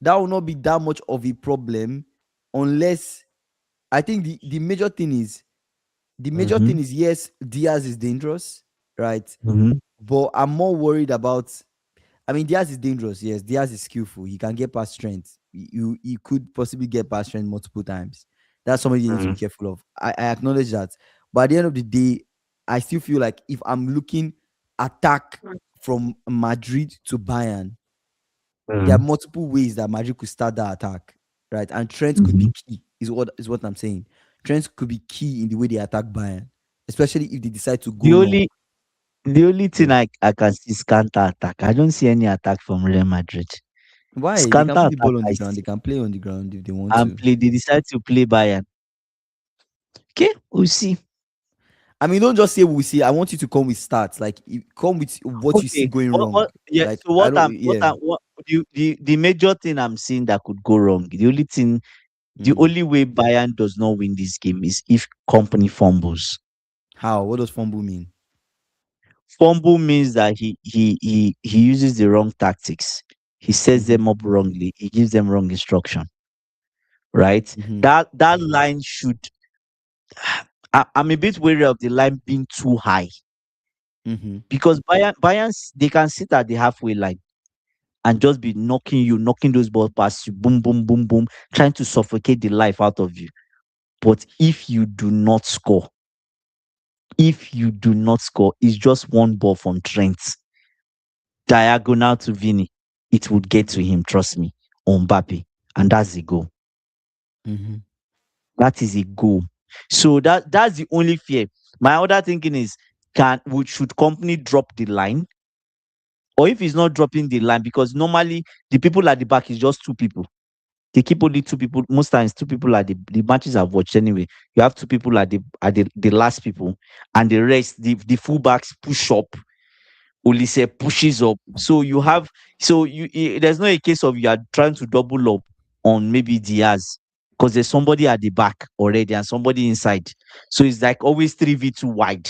that will not be that much of a problem, unless, I think the major Mm-hmm, thing is, yes, Diaz is dangerous, right? mm-hmm, But I'm more worried about, I mean, Diaz is dangerous. Yes, Diaz is skillful. He can get past strength. You could possibly get past strength multiple times. That's something you need to mm-hmm, be careful of. I acknowledge that. But at the end of the day, I still feel like if I'm looking attack from Madrid to Bayern, there are mm-hmm, multiple ways that Madrid could start that attack, right? And Trent could be mm-hmm. key, is what I'm saying. Trent could be key in the way they attack Bayern, especially if they decide to go The long. only the only thing Yeah. I can see is counter attack. I don't see any attack from Real Madrid. It's Why? They can counter put the attack ball on the I ground. They see. can play on the ground if they want And to. play. They decide to play Bayern. Okay, we'll see. I mean, don't just say we see. I want you to come with stats. Like, come with what you see Okay. going What wrong. yeah, Like, so I don't. Yeah. what the major thing I'm seeing that could go wrong, the Mm. only way Bayern does not win this game is if company fumbles. How? What does fumble mean? Fumble means that he uses the wrong tactics. He sets Mm-hmm. them up wrongly. He gives them wrong instruction. Right? Mm-hmm. That line should I'm a bit wary of the line being too high, Mm-hmm. because Bayern, they can sit at the halfway line and just be knocking those balls past you, boom, boom, boom, boom, trying to suffocate the life out of you. But if you do not score, it's just one ball from Trent, diagonal to Vini, it would get to him, trust me, on Mbappe. And that's the goal. Mm-hmm. That is a goal. So that's the only fear. My other thinking is, should company drop the line? Or if he's not dropping the line, because normally the people at the back is just two people. They keep only two people. Most times, two people are the matches I've watched anyway. You have two people at the last people, and the rest, the fullbacks push up. Olise pushes up. There's no a case of you are trying to double up on maybe Diaz, because there's somebody at the back already and somebody inside. So it's like always 3v2 wide.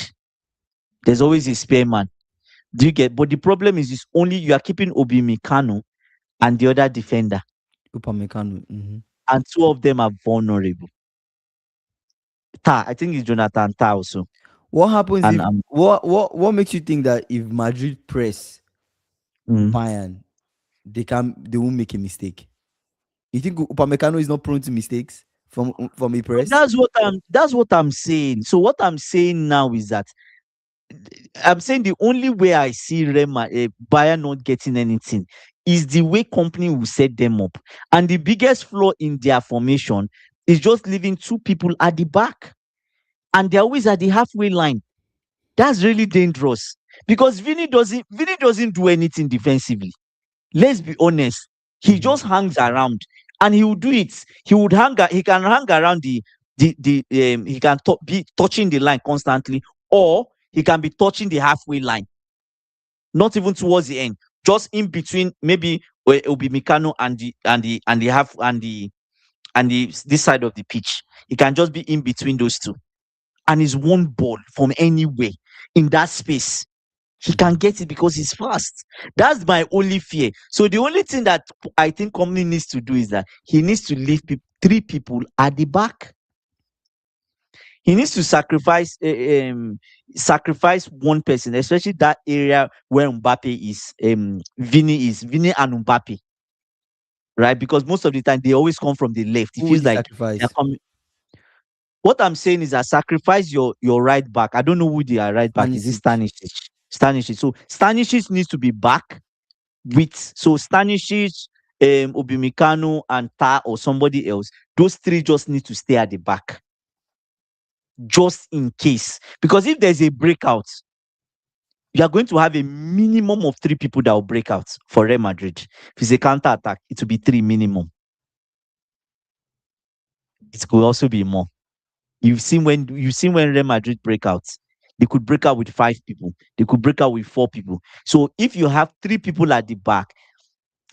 There's always a spare man. Do you get? But the problem is only you are keeping Obi Mikano and the other defender, Upamecano. Mm-hmm. and two of them are vulnerable. I think it's Jonathan Ta also. What happens And if what makes you think that if Madrid press mm, Bayern, they won't make a mistake? You think Upamecano is not prone to mistakes from a So press? that's what I'm saying. So what I'm saying now is that I'm saying the only way I see Bayern not getting anything is the way company will set them up. And the biggest flaw in their formation is just leaving two people at the back. And they're always at the halfway line. That's really dangerous. Because Vinny doesn't do anything defensively. Let's be honest. He Hmm. just hangs around and he will do it. He can hang around he can be touching the line constantly, or he can be touching the halfway line, not even towards the end, just in between, maybe where it will be Mikano and the half and the this side of the pitch. He can just be in between those two. And he's one ball from anywhere in that space. He can Hmm. get it because he's fast. That's my only fear. So the only thing that I think company needs to do is that he needs to leave three people at the back. He needs to sacrifice one person, especially that area where Mbappe is. Vini and Mbappe, right? Because most of the time they always come from the left. It Who would feels he like they're sacrifice? coming. What I'm saying is that sacrifice your right back. I don't know who their right back is. It's Stanisic. Stanisic. Stanisic. So Stanisic needs to be back with Stanisic, Obimikano, and Ta or somebody else. Those three just need to stay at the back, just in case. Because if there's a breakout, you are going to have a minimum of three people that will break out for Real Madrid. If it's a counter attack, it will be three minimum. It could also be more. You've seen when Real Madrid break out, they could break out with five people. They could break out with four people. So if you have three people at the back,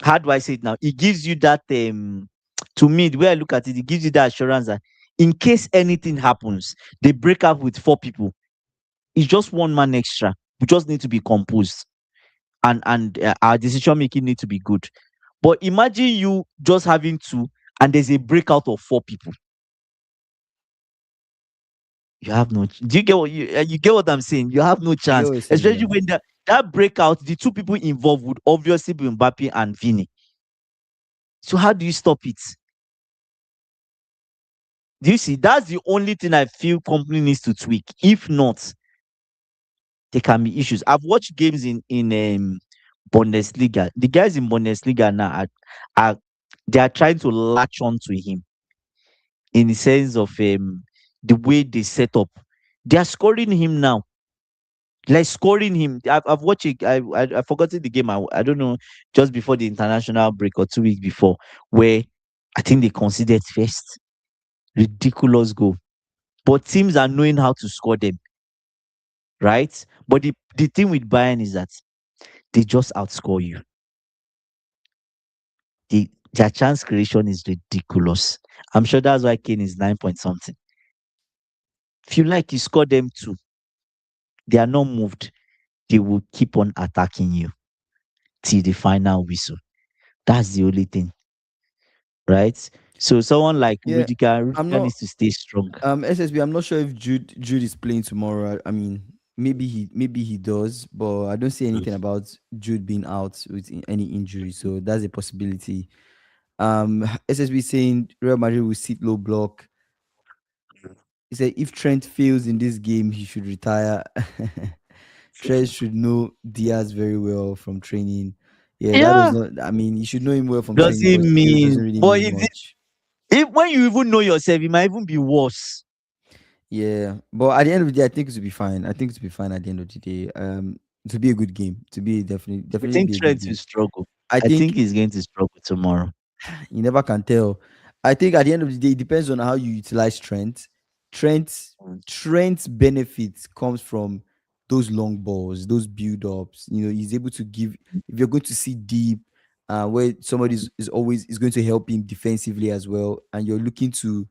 how do I say it now? It gives you that to me, the way I look at it, it gives you that assurance that in case anything happens, they break up with four people. It's just one man extra. We just need to be composed, and our decision making need to be good. But imagine you just having two, and there's a breakout of four people. You have no. Do you get you get what I'm saying? You have no I get chance, what you're saying, especially yeah. when that breakout, the two people involved would obviously be Mbappe and Vini. So how do you stop it? Do you see? That's the only thing I feel company needs to tweak. If not, there can be issues. I've watched games in Bundesliga. The guys in Bundesliga now are they are trying to latch on to him in the sense of the way they set up. They are scoring him now. Like scoring him. I've watched it. I forgotten the game. I don't know, just before the international break or 2 weeks before, where I think they considered first. Ridiculous goal. But teams are knowing how to score them, right? But the thing with Bayern is that they just outscore you. Their chance creation is ridiculous. I'm sure that's why Kane is 9 point something. If you like, you score them too. They are not moved. They will keep on attacking you till the final whistle. That's the only thing, right? So someone like Yeah, I'm Rudiger not needs to stay strong. SSB. I'm not sure if Jude is playing tomorrow. I mean, maybe he does, but I don't see anything about Jude being out with any injury, so that's a possibility. SSB saying Real Madrid will sit low block. He said if Trent fails in this game, he should retire. Trent should know Diaz very well from training. Yeah, that does Yeah, not. I mean, you should know him well from does training, it but still mean? doesn't really But mean much. if when you even know yourself, it might even be worse. Yeah, but at the end of the day, I think it will be fine. I think it will be fine at the end of the day. To be a good game, to be I definitely think be a good Trent will game. struggle. I I think think he's going to struggle tomorrow. you never can tell. I think at the end of the day, it depends on how you utilize Trent. Trent Mm. Trent's benefits comes from those long balls, those build ups. You know, he's able to give if you're going to see deep, where somebody is always is going to help him defensively as well, and you're looking to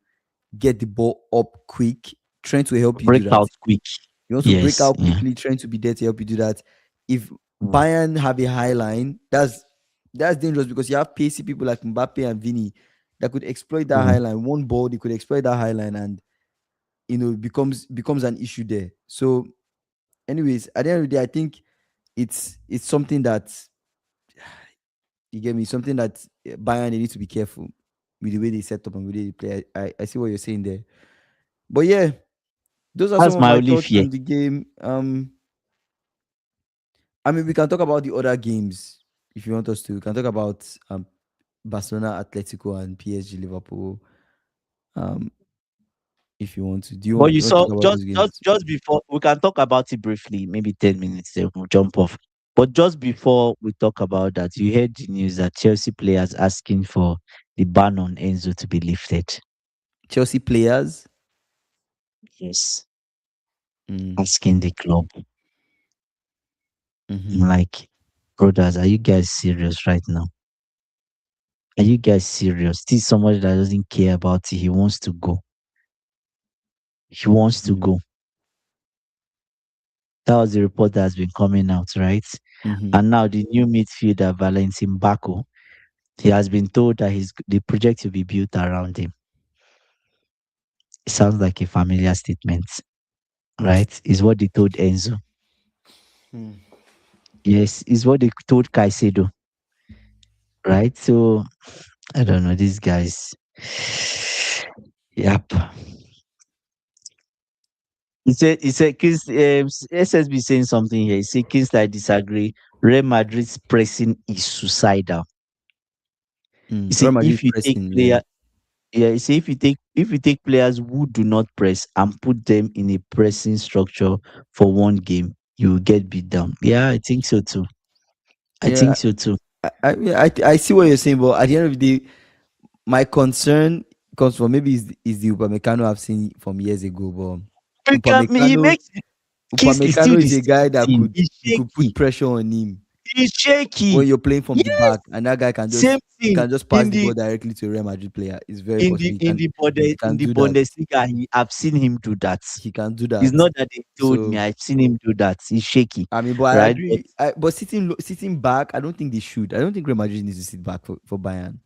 get the ball up quick. Trent will help you do Break that. out quick. You want to break Yes. out Yeah. quickly, trying to be there to help you do that. If Mm. Bayern have a high line, that's dangerous because you have pacey people like Mbappe and Vini that could exploit that high Mm. line. One ball, they could exploit that high line, and it becomes an issue there. So, anyways, at the end of the day, I think it's something that you get me, something that Bayern they need to be careful. with the way they set up and with the way they play. I see what you're saying there. But yeah, those are some That's of my my only thoughts fear. on the game. I mean, we can talk about the other games if you want us to. We can talk about Barcelona, Atletico, and PSG, Liverpool. Um, if you want to, But you you want to saw talk about just those just games? just before we can talk about it briefly, maybe 10 minutes, then we'll jump off. But just before we talk about that, you heard the news that Chelsea players asking for the ban on Enzo to be lifted. Chelsea players. Yes, Mm, asking the club. I'm mm-hmm, like, brothers, are you guys serious right now? Are you guys serious? This is somebody that doesn't care about it. He wants to go. He wants to mm-hmm, go. That was the report that has been coming out, right? mm-hmm. And now the new midfielder, Valentin Bako, he has been told that the project will be built around him. It sounds like a familiar statement, right? Is what they told Enzo. Yes, is what they told Caicedo, right? So I don't know, these guys. Yep. He said, SSB saying something here. He said, Kings I disagree. Real Madrid's pressing is suicidal. He Real said, Madrid if you take pressing, yeah. player, yeah, he said, if you take players who do not press and put them in a pressing structure for one game, you will get beat down. Yeah, I think so too. I Yeah, think so too. I see what you're saying, but at the end of the day, my concern comes from maybe is the Upamecano I've seen from years ago, but He Upamecano makes Kingsley still Upamecano the is a same guy that thing. He's you could put shaky. pressure on him He's when shaky. you're playing from the Yes, back, and that guy same he thing can just pass in the ball the directly to a Real Madrid player. It's very in possible the in the Bundes he in can the do that. Bundesliga. I've seen him do that. He can do It's that. not that they told me. So I've seen him do that. He's shaky, I mean, but I right? But agree. But sitting back, I don't think they should. I don't think Real Madrid needs to sit back for Bayern.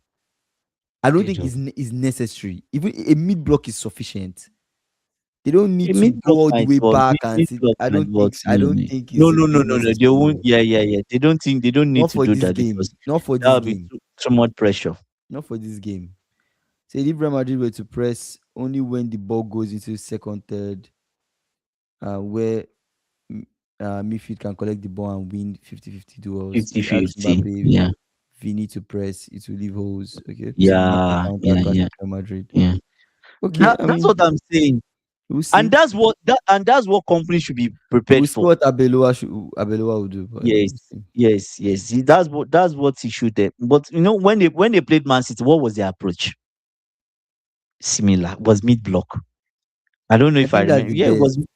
I don't they think don't. it's necessary. Even a mid block is sufficient. They don't A need to mid block go all the might way work. back and Mid sit. block might work. I No, don't no, think no, no, no, it's no, no. They necessary. won't. No, Yeah, yeah, yeah. They don't need not to for do this that game. because Not for that this will be game. too much pressure. Not for this game. So if Real Madrid were to press only when the ball goes into second, third, where mm, midfield can collect the ball and win 50-50 duels. If you ask 50-50. Mbappe, Yeah, Vini to press, it will leave holes. Okay, so Mbappe yeah, counter yeah, yeah, classic Real Madrid. yeah. Okay, I That's what mean I'm saying. we'll And see. that's what companies should be prepared We'll see for. what Abeloa will do. But Yes, we'll see. yes. That's what he should do. But when they played Man City, what was their approach? Similar. Was mid block. I don't know I if I think that's remember. the Yeah, it was. best.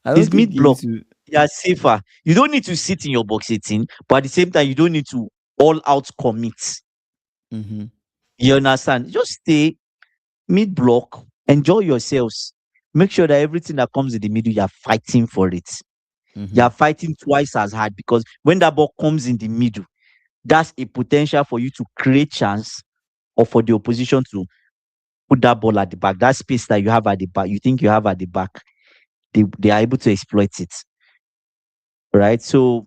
I don't It's think mid you need block. to. Yeah, safer. You don't need to sit in your box 18, but at the same time, you don't need to all out commit. Mm-hmm, You understand? Just stay mid block, enjoy yourselves. Make sure that everything that comes in the middle, you're fighting for it. mm-hmm, You're fighting twice as hard because when that ball comes in the middle, that's a potential for you to create chance or for the opposition to put that ball at the back. That space that you have at the back, you think you have at the back, they are able to exploit it. Right. So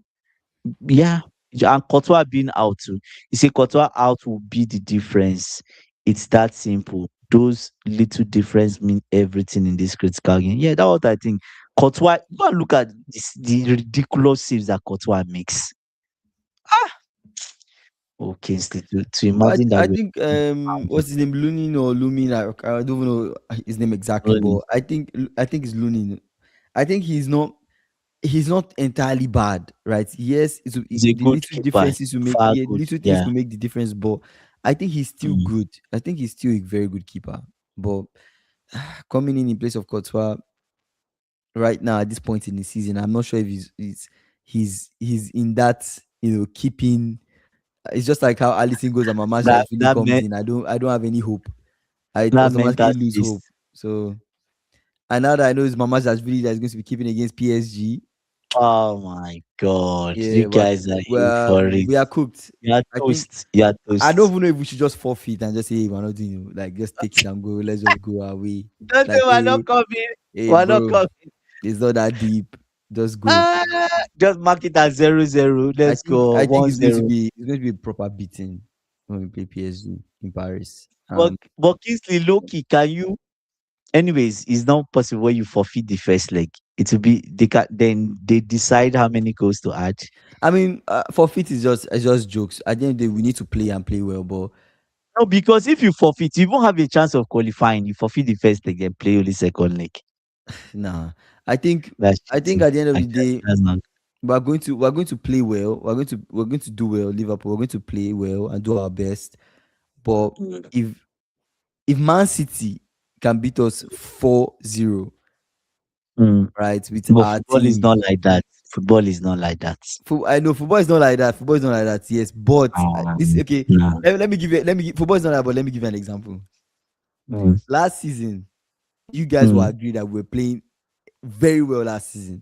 yeah, and Courtois being out too. You see, Courtois out will be the difference. It's that simple. Those little difference mean everything in this critical game. Yeah, that's what I think. Courtois, go and look at the ridiculous saves that Courtois makes. Okay, to But imagine that I we're think pounding what's his name, Lunin or Lumin? I don't know his name exactly, Rooney. but I think it's Lunin. I think he's not entirely bad, right? Yes, He's a the good little keeper. differences will make Far yeah, the good. little things Yeah. will make the difference, but I think he's still Mm. good. I think he's still a very good keeper. But coming in place of Courtois right now at this point in the season, I'm not sure if he's in that keeping. It's just like how Allison goes and Mama That really that comes me- in. I don't have any hope. I that mental automatically lose space. hope. So and now that I know it's Mama really that's going to be keeping against PSG, Oh my God. You yeah, guys are in for it. we are cooked. You are I think toast. You are I don't toast. even know if we should just forfeit and just say, hey, we're not doing it. Like just take it and go. Let's just go away. Don't say Like we're not coming. We're not bro, coming. it's not that deep. Just go. Ah, just mark it as 0-0. Let's go. I think 1-0. it's going to be a proper beating when we play PSG. in Paris. But Kingsley, low key, can you? Anyways, it's not possible when you forfeit the first leg. It will be they can then they decide how many goals to add. I mean, forfeit is just jokes. At the end of the day, we need to play and play well. But No, because if you forfeit, you won't have a chance of qualifying. You forfeit the first leg and play only second leg. nah, I think That's I think cheating. at the end of the Actually, day, that's not. we're going to play well. We're going to do well. Liverpool. We're going to play well and do our best. But Mm. if if Man City can beat us 4-0, Mm. right, with But our football is team. not like that. Football is not like that. I know football is not like that. Football is not like that. Yes, but this okay. No. Let me give you. Let me. Football is not like that. But let me give you an example. Mm. Last season, you guys will Mm. agree that we were playing very well last season,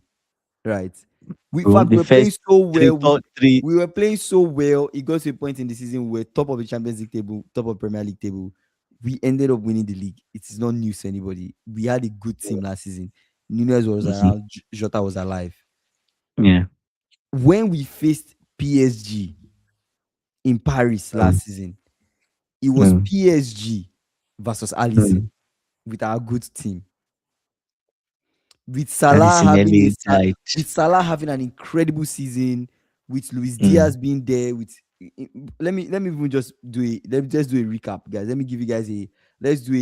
right? In Bro, fact, we the were playing first so three, well. four, three. We were playing so well. It got to a point in the season where top of the Champions League table, top of Premier League table. We ended up winning the league. It is not news to anybody. We had a good team last season. Nunez was Mhm. around. Jota was alive. Yeah. When we faced PSG in Paris Mm. last season, it was Mm. PSG versus Alisson Mm. with our good team. With That Salah is in having early died. an incredible season, with Luis Mm. Diaz being there, let me even just let me just do a recap, guys. Let me give you guys a let's do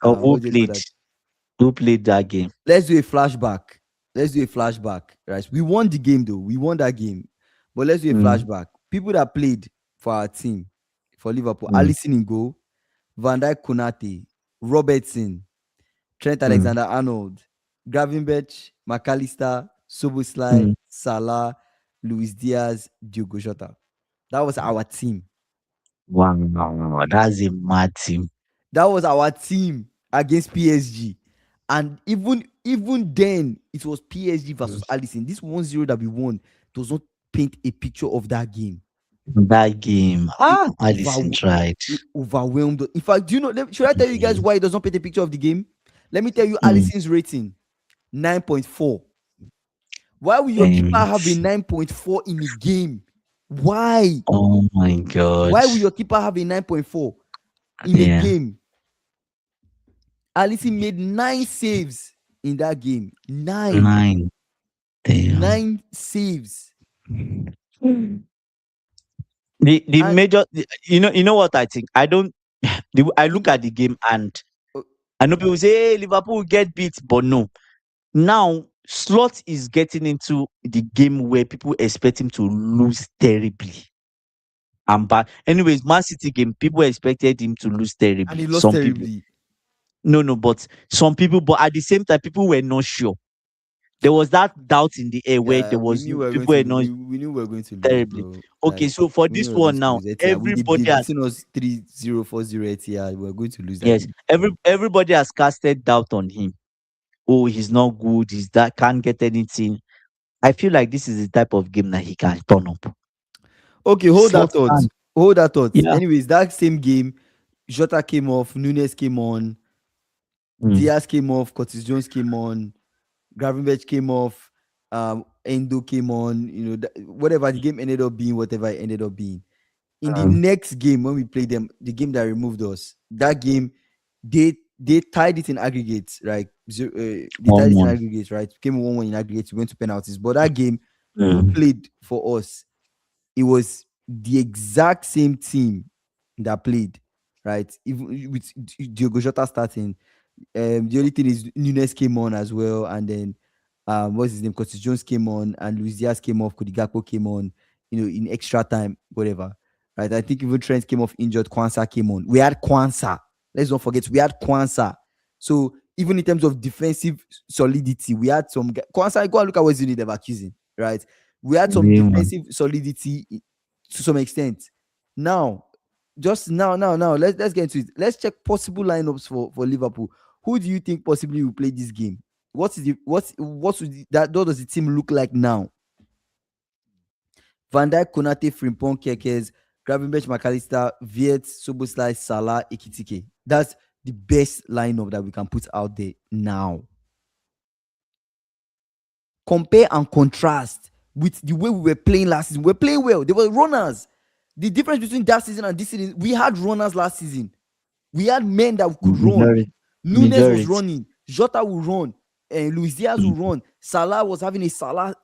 Of what do you call that? who played that game? Let's do a flashback. Let's do a flashback. Right. We won the game though. We won that game. But let's do a Mm. flashback. People that played for our team for Liverpool, Mm. Alisson in goal, Van Dijk Konate, Robertson, Trent Mm. Alexander-Arnold, Gravenberch, McAllister, Soboslai, Mm. Salah, Luis Diaz, Diogo Jota. That was our team. Wow, that's a mad team. That was our team against PSG. And even then, it was PSG versus Alisson. This 1-0 that we won does not paint a picture of that game. That game. It, Alisson over, tried. it overwhelmed. In fact, do you know? Should I tell you guys Mm. why it does not paint a picture of the game? Let me tell you Mm. Alisson's rating 9.4. Why will your keeper Um, have a 9.4 in a game? Why? oh my God. Why will your keeper have a 9.4 in a Yeah. game? Alisson made 9 saves in that game. Nine. 9. Damn. 9 saves. The And major, you know what I think? I don't. I look in at the game and uh, I know people say, "Hey, Liverpool will get beat," but no. Now, Slot is getting into the game where people expect him to lose terribly. And but anyways, Man City game, people expected him to lose and he terribly. lost Some people, terribly. no, but some people, but at the same time, people were not sure. There was that doubt in the air where Yeah, there we was knew we were going people to were lose. not We knew we were going to lose, terribly. bro. Okay, Like so for we knew this we were going one to now, lose Etihad. everybody They has beating us 3-0, 4-0 Etihad. We were going to lose that yes, game. everybody has casted doubt on him. Oh, he's not good. He's that can't get anything. I feel like this is the type of game that he can turn up. Okay, hold that Slot thought. can. Hold that thought. Yeah. Anyways, that same game, Jota came off, Nunes came on, Mm. Diaz came off, Curtis Jones came on, Gravenberch came off, Endo came on. Whatever the game ended up being, whatever it ended up being. In the Mm. next game when we played them, the game that removed us, that game they tied it in aggregates, right? They tied it in 1-1. aggregates, right? Came 1-1 in aggregates. We went to penalties, but that game, who Mm. played for us? It was the exact same team that played, right? Even with Diogo Jota starting, the only thing is Nunes came on as well, and then what's his name? Curtis Jones came on, and Luis Diaz came off. Kodigapo came on, in extra time, whatever. Right? I think even Trent came off injured. Kwanzaa came on. We had Kwanzaa. Let's not forget we had Kwanzaa. So even in terms of defensive solidity, we had some Kwanzaa. Go and look at what Zinedine accusing, right? We had some Real man. defensive solidity to some extent. Now, just now, let's get into it. Let's check possible lineups for Liverpool. Who do you think possibly will play this game? What does the team look like now? Van Dijk, Konate, Frimpong, Kekes, Gravenberch, McAllister, Viet, Soboslai, Salah, Ekitike. That's the best lineup that we can put out there now. Compare and contrast with the way we were playing last season. We were playing well. They were runners. The difference between that season and this season, we had runners last season. We had men that could run. Majority, Nunes was majority. running. Jota will run. And Luis Diaz will Mm, run. Salah was having a Salah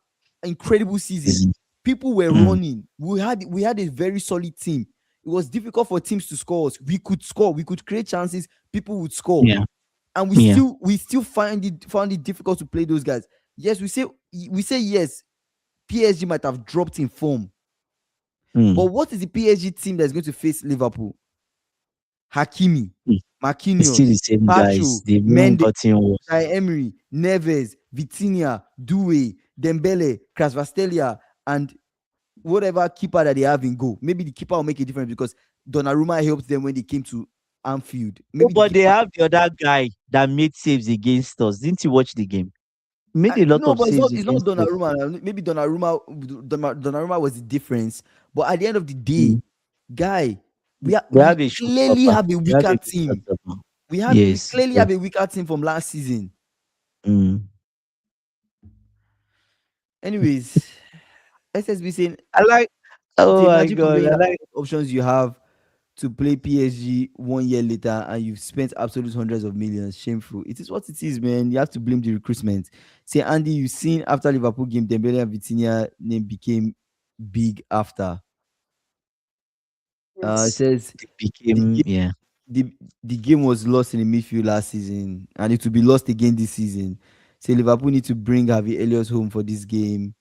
incredible season. season. People were Mm, running. We had a very solid team. It was difficult for teams to score us. We could score. We could create chances. People would score, yeah, and we yeah. still we still found it difficult to play those guys. Yes, we say yes. PSG might have dropped in form, but Mm, what is the PSG team that's going to face Liverpool? Hakimi, mm. It's Marquinhos, still the same guys. Pacho, They've even Mendes, gotten worse. Emery, Neves, Vitinha, Doué, Dembele, Krasvastelia, and whatever keeper that they have in goal. Maybe the keeper will make a difference because Donnarumma helped them when they came to Anfield. Oh, Maybe the but they keeper. have the other guy that made saves against us. Didn't you watch the game? Made a lot No, of but it's not. saves It's not against us. Donnarumma. Maybe Donnarumma was the difference. But at the end of the day, Mm. guy, They we have a clearly showstopper. have a They have weaker a good team. showstopper. We Yes, clearly yes. have a weaker team from last season. Mm. Anyways, SSB saying I like. it's Oh a my magic god! conveying I how like. many options you have to play PSG 1 year later and you've spent absolute hundreds of millions. Shameful. It is what it is, man. You have to blame the recruitment. Say, Andy, you've seen after Liverpool game, Dembele and Vitinha name became big after. It Yes. says They the became, game, yeah. the game was lost in the midfield last season and it will be lost again this season. Say Liverpool need to bring Harvey Elliott home for this game.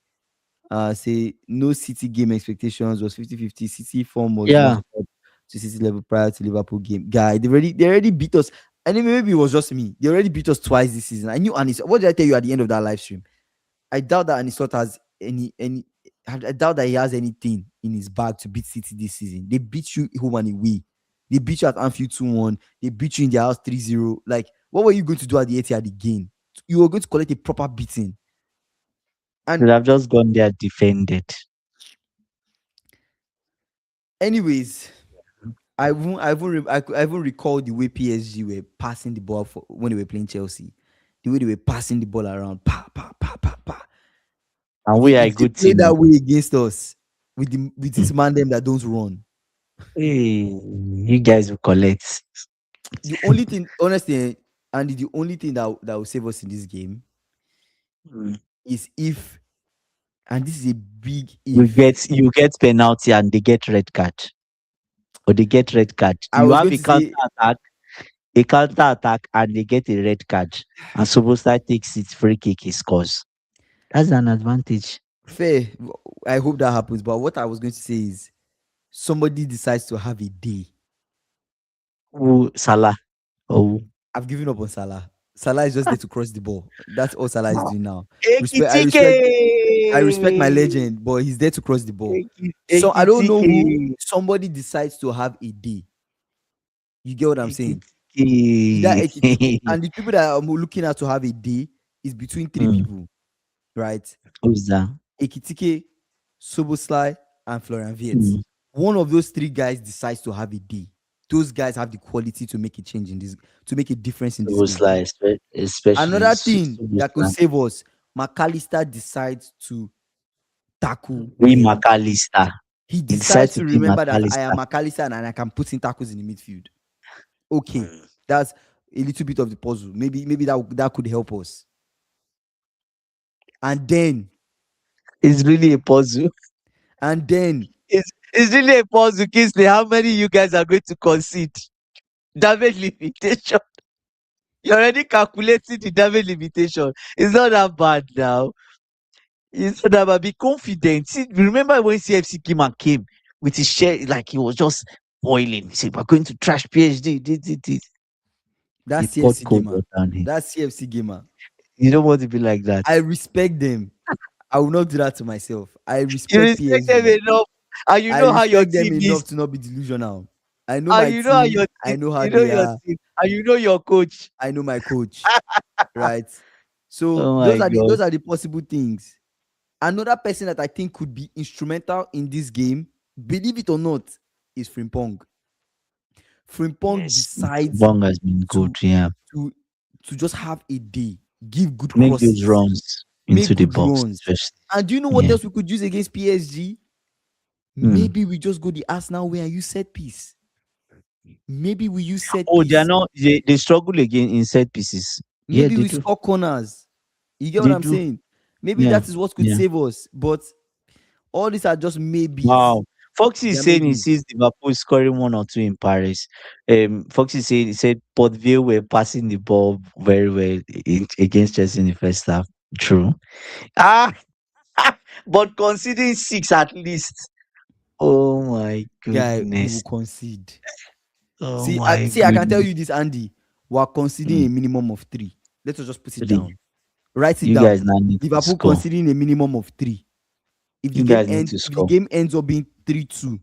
Say no City game expectations was 50-50. City form was not Yeah. up to City level prior to Liverpool game. Guy, they already beat us. And then maybe it was just me. They already beat us twice this season. I knew Anis. What did I tell you at the end of that live stream? I doubt that Anisot has any. I doubt that he has anything in his bag to beat City this season. They beat you home and away. They beat you at Anfield 2-1. They beat you in their house 3-0. Like, what were you going to do at the Etihad again? You were going to collect a proper beating. And Should have just gone there defended. anyways, I even recall the way PSG were passing the ball when they were playing Chelsea. The way they were passing the ball around, pa pa pa pa pa. And we are a If they good play team. that Oh. way against us with Hmm. this man them that don't run, Hey, you guys will collect. the only thing, honestly, and the only thing that will save us in this game Mm. is if, and this is a big You if. get you get penalty and they get red card. Or they get red card. I You was have going to say, a counter attack and they get a red card. And Sobosai takes it free kick, he scores. That's an advantage. fair. I hope that happens. But what I was going to say is, somebody decides to have a day. Who Salah? Oh. I've given up on Salah. Salah is just there to cross the ball. That's all Salah is doing now. Respect. I Ekitike! respect. I respect my legend, but he's there to cross the ball. So I don't know Ekitike! who. Somebody decides to have a day. You get what I'm saying? Either Ekitike Ekitike! and the people that I'm looking at to have a day is between three Hmm. people, right? Who's that? Ekitike, Soboslai, and Florian Wirtz. Hmm. One of those three guys decides to have a day. Those guys have the quality to make a change in this, to make a difference in this game. Sobosai, especially Another thing that could Sobosai. save us, McAllister decides to tackle We well. McAllister. He He decided decides to to be remember that I am McAllister. McAllister and I can put in tackles in the midfield. Okay, Hmm. that's a little bit of the puzzle. Maybe that could help us. And then, It's really a puzzle. and then, It's really a puzzle, Kingsley. How many you guys are going to concede? Damage limitation. You're already calculating the damage limitation. It's not that bad now. It's not that bad. Be confident. See, remember when CFC came with his share, like he was just boiling. He said, we're going to trash PhD. This. He that poured CFC cold gamer, water on him. that CFC gamer, You don't want to be like that. I respect them. I will not do that to myself. I You respect respect them PSG. enough, and you I know how your respect them team enough is, to not be delusional. I know and my you know how team. your I team, know how you know they your are. team, and you know your coach. I know my coach. Right? So Oh those my are the god. those are the possible things. Another person that I think could be instrumental in this game, believe it or not, is Frimpong. Frimpong Yes, decides Bong has been good. to Yeah, to to just have a day, give good make those crosses, runs into make the good box, runs. especially. And do you know what Yeah. else we could use against PSG? Mm. Maybe we just go the Arsenal way and use set piece. Maybe we use set Oh, they are piece. not. They struggle again in set pieces. Yeah, Maybe they we do. score corners. You get what They I'm do. saying? Maybe Yeah. that is what could Yeah. save us. But all these are just maybes. Wow. Foxy is They're saying he maybes. sees Liverpool scoring one or two in Paris. Foxy said he said Port Vale were passing the ball very well against Chelsea in the first half. True. Ah, but conceding six at least. Oh my Guy, we will goodness. concede. Oh See, my I can tell goodness. you this, Andy. We're conceding Mm. a minimum of three. Let us just put it Three. down. Write it You down. guys now need to Liverpool score. conceding a minimum of three. You guys need to If the score. game ends up being 3-2,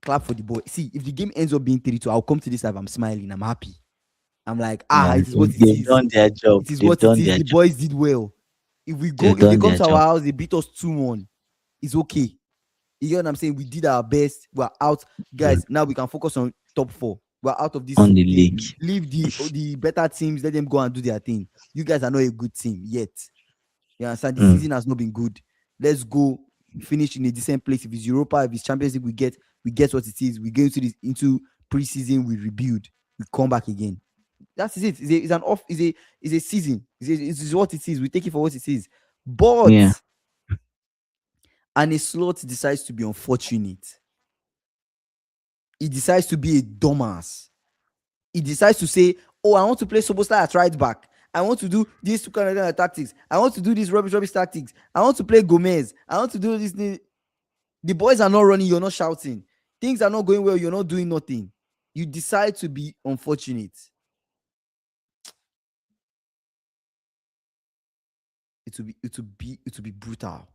clap for the boy. See, if the game ends up being 3-2, I'll come to this live. I'm smiling. I'm happy. I'm like, Yeah, it is what it they've is. done their job. It is They've what it done is. their The job. boys did well. They've If they done come their to our job. house, they beat us 2-1. It's okay. You get what I'm saying? We did our best. We're out. Mm. Guys, now we can focus on top four. We're out of this On the thing. league. Leave the better teams, let them go and do their thing. You guys are not a good team yet. You understand? The Mm. season has not been good. Let's go finish in a decent place. If it's Europa, if it's Champions League, we get what it is. We go into preseason, we rebuild, we come back again. That is it. It's an off. It's a season. It's what it is. We take it for what it is. But Yeah. and a slot decides to be unfortunate. He decides to be a dumbass. He decides to say, "Oh, I want to play Sobosla at right back. I want to do these two kind of tactics. I want to do these rubbish tactics. I want to play Gomez. I want to do this thing." The boys are not running. You're not shouting. Things are not going well. You're not doing nothing. You decide to be unfortunate. It will be brutal.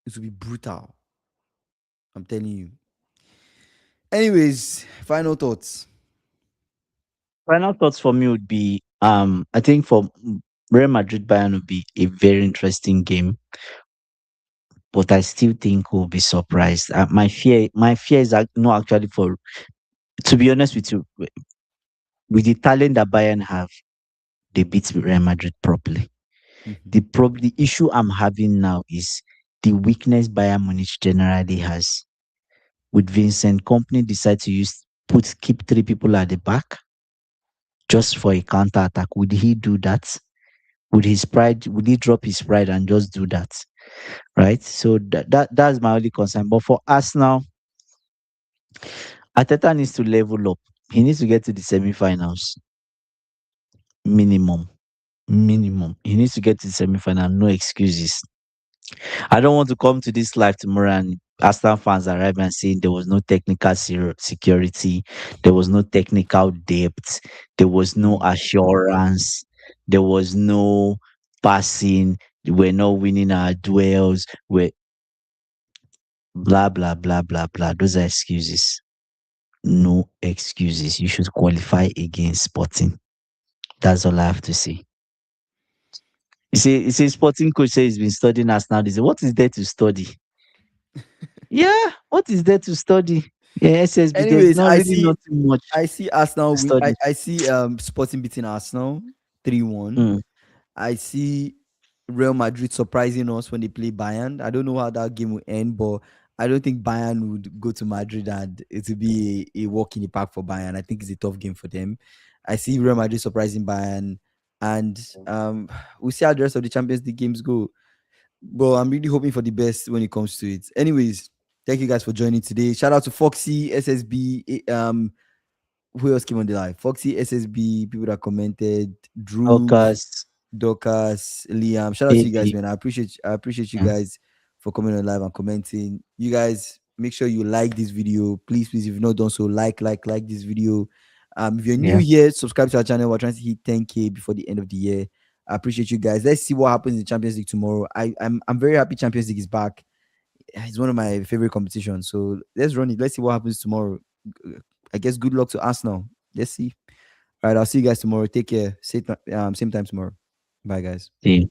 It will be brutal. I'm telling you. Anyways, final thoughts. Final thoughts for me would be I think for Real Madrid Bayern would be a very interesting game, but I still think we'll be surprised. My fear is not actually for, to be honest with you, with the talent that Bayern have, they beat Real Madrid properly. Mhm. The issue I'm having now is the weakness Bayern Munich generally has. Would Vincent Company decide to keep three people at the back just for a counter attack? Would he do that? Would he drop his pride and just do that? Right? So that's my only concern. But for us now, Ateta needs to level up. He needs to get to the semi-finals. Minimum. Minimum. He needs to get to the semi-final. No excuses. I don't want to come to this live tomorrow and Arsenal fans arrive and saying there was no technical security, there was no technical depth, there was no Mm. assurance, there was no passing, we're not winning our duels, we're blah blah blah blah blah. Those are excuses. No excuses. You should qualify against Sporting. That's all I have to say. You see, Sporting coach says he's been studying Arsenal. They say, what is there to study? Yeah, what is there to study? Yeah, SSB, there's Anyways, not really nothing much I see Arsenal to win. study. I see Sporting beating Arsenal 3-1. Mm. I see Real Madrid surprising us when they play Bayern. I don't know how that game will end, but I don't think Bayern would go to Madrid and it will be a walk in the park for Bayern. I think it's a tough game for them. I see Real Madrid surprising Bayern, and we'll see how the rest of the Champions League games go. But I'm really hoping for the best when it comes to it. Anyways, thank you guys for joining today. Shout out to Foxy, SSB, who else came on the live? Foxy, SSB, people that commented, Drew, Lucas, Dorcas, Liam. Shout out to you guys, AB. man. I appreciate you Yeah. guys for coming on live and commenting. You guys make sure you like this video. Please, if you've not done so, like this video. If you're new Yeah. here, subscribe to our channel. We're trying to hit 10K before the end of the year. I appreciate you guys. Let's see what happens in the Champions League tomorrow. I'm very happy Champions League is back. It's one of my favorite competitions. So let's run it. Let's see what happens tomorrow. I guess good luck to Arsenal. Let's see. All right, I'll see you guys tomorrow. Take care. Same time tomorrow. Bye, guys. Same.